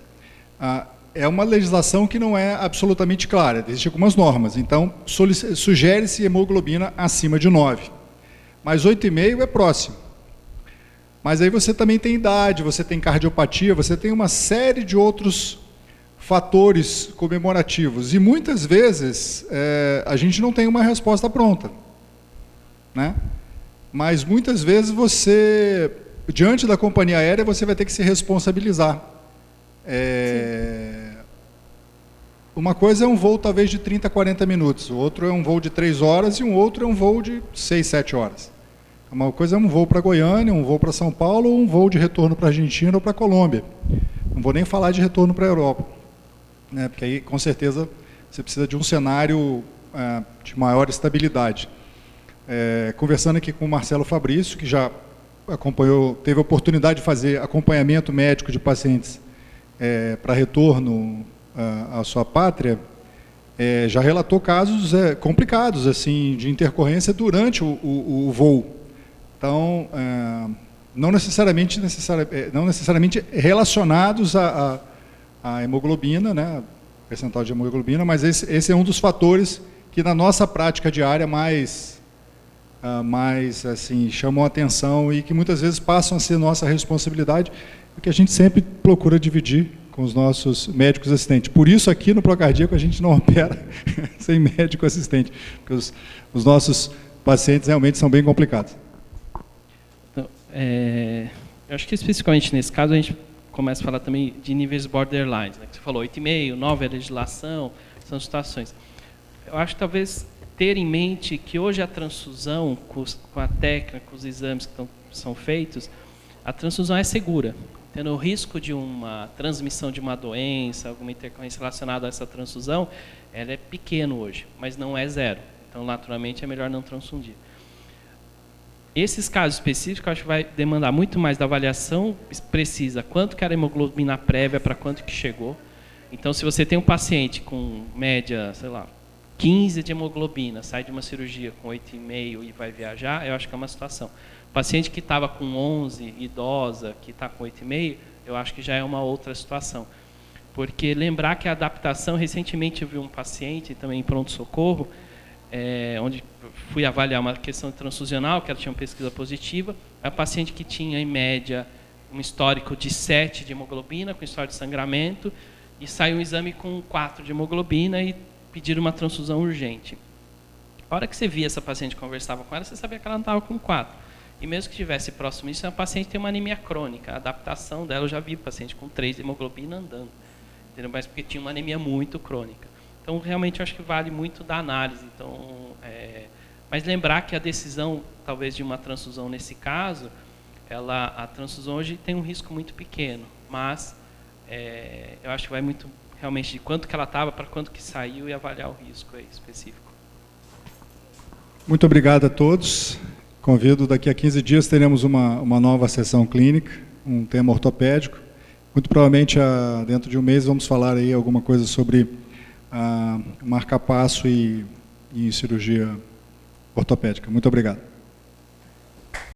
É uma legislação que não é absolutamente clara, existem algumas normas, então sugere-se hemoglobina acima de 9, mas 8,5 é próximo. Mas aí você também tem idade, você tem cardiopatia, você tem uma série de outros fatores comemorativos, e muitas vezes a gente não tem uma resposta pronta, né? Mas muitas vezes você, diante da companhia aérea, você vai ter que se responsabilizar. Uma coisa é um voo talvez de 30, 40 minutos, o outro é um voo de 3 horas e um outro é um voo de 6, 7 horas. Uma coisa é um voo para Goiânia, um voo para São Paulo, ou um voo de retorno para a Argentina ou para a Colômbia. Não vou nem falar de retorno para a Europa, né, porque aí, com certeza, você precisa de um cenário de maior estabilidade. Conversando aqui com o Marcelo Fabrício, que já teve a oportunidade de fazer acompanhamento médico de pacientes para retorno à sua pátria, já relatou casos complicados assim, de intercorrência durante o voo. Então, não necessariamente relacionados à hemoglobina, né, percentual de hemoglobina, mas esse é um dos fatores que na nossa prática diária mais assim, chamam a atenção e que muitas vezes passam a ser nossa responsabilidade, e que a gente sempre procura dividir com os nossos médicos assistentes. Por isso, aqui no Procardíaco, a gente não opera sem médico assistente, porque os nossos pacientes realmente são bem complicados. Então, eu acho que especificamente nesse caso, a gente começa a falar também de níveis borderlines, né? Você falou 8,5, 9 é legislação, são situações. Eu acho que talvez ter em mente que hoje a transfusão, com a técnica, com os exames que são feitos, a transfusão é segura. Tendo o risco de uma transmissão de uma doença, alguma intercorrência relacionada a essa transfusão, ela é pequeno hoje, mas não é zero. Então, naturalmente, é melhor não transfundir. Esses casos específicos, eu acho que vai demandar muito mais da avaliação precisa, quanto que era a hemoglobina prévia para quanto que chegou. Então, se você tem um paciente com média, sei lá, 15 de hemoglobina, sai de uma cirurgia com 8,5 e vai viajar, eu acho que é uma situação. Paciente que estava com 11, idosa, que está com 8,5, eu acho que já é uma outra situação. Porque lembrar que a adaptação, recentemente eu vi um paciente também em pronto-socorro, onde fui avaliar uma questão transfusional, que ela tinha uma pesquisa positiva, é um paciente que tinha, em média, um histórico de 7 de hemoglobina, com história de sangramento, e saiu um exame com 4 de hemoglobina e pediram uma transfusão urgente. A hora que você via essa paciente, conversava com ela, você sabia que ela não estava com 4. E mesmo que estivesse próximo disso, a paciente tem uma anemia crônica. A adaptação dela, eu já vi paciente com 3 de hemoglobina andando. Entendeu? Mas porque tinha uma anemia muito crônica. Então, realmente, eu acho que vale muito da análise. Então, mas lembrar que a decisão, talvez, de uma transfusão nesse caso, a transfusão hoje tem um risco muito pequeno. Mas eu acho que vai muito, realmente, de quanto que ela estava para quanto que saiu e avaliar o risco aí específico. Muito obrigado a todos. Convido, daqui a 15 dias teremos uma nova sessão clínica, um tema ortopédico. Muito provavelmente, dentro de um mês, vamos falar aí alguma coisa sobre marca-passo e cirurgia ortopédica. Muito obrigado.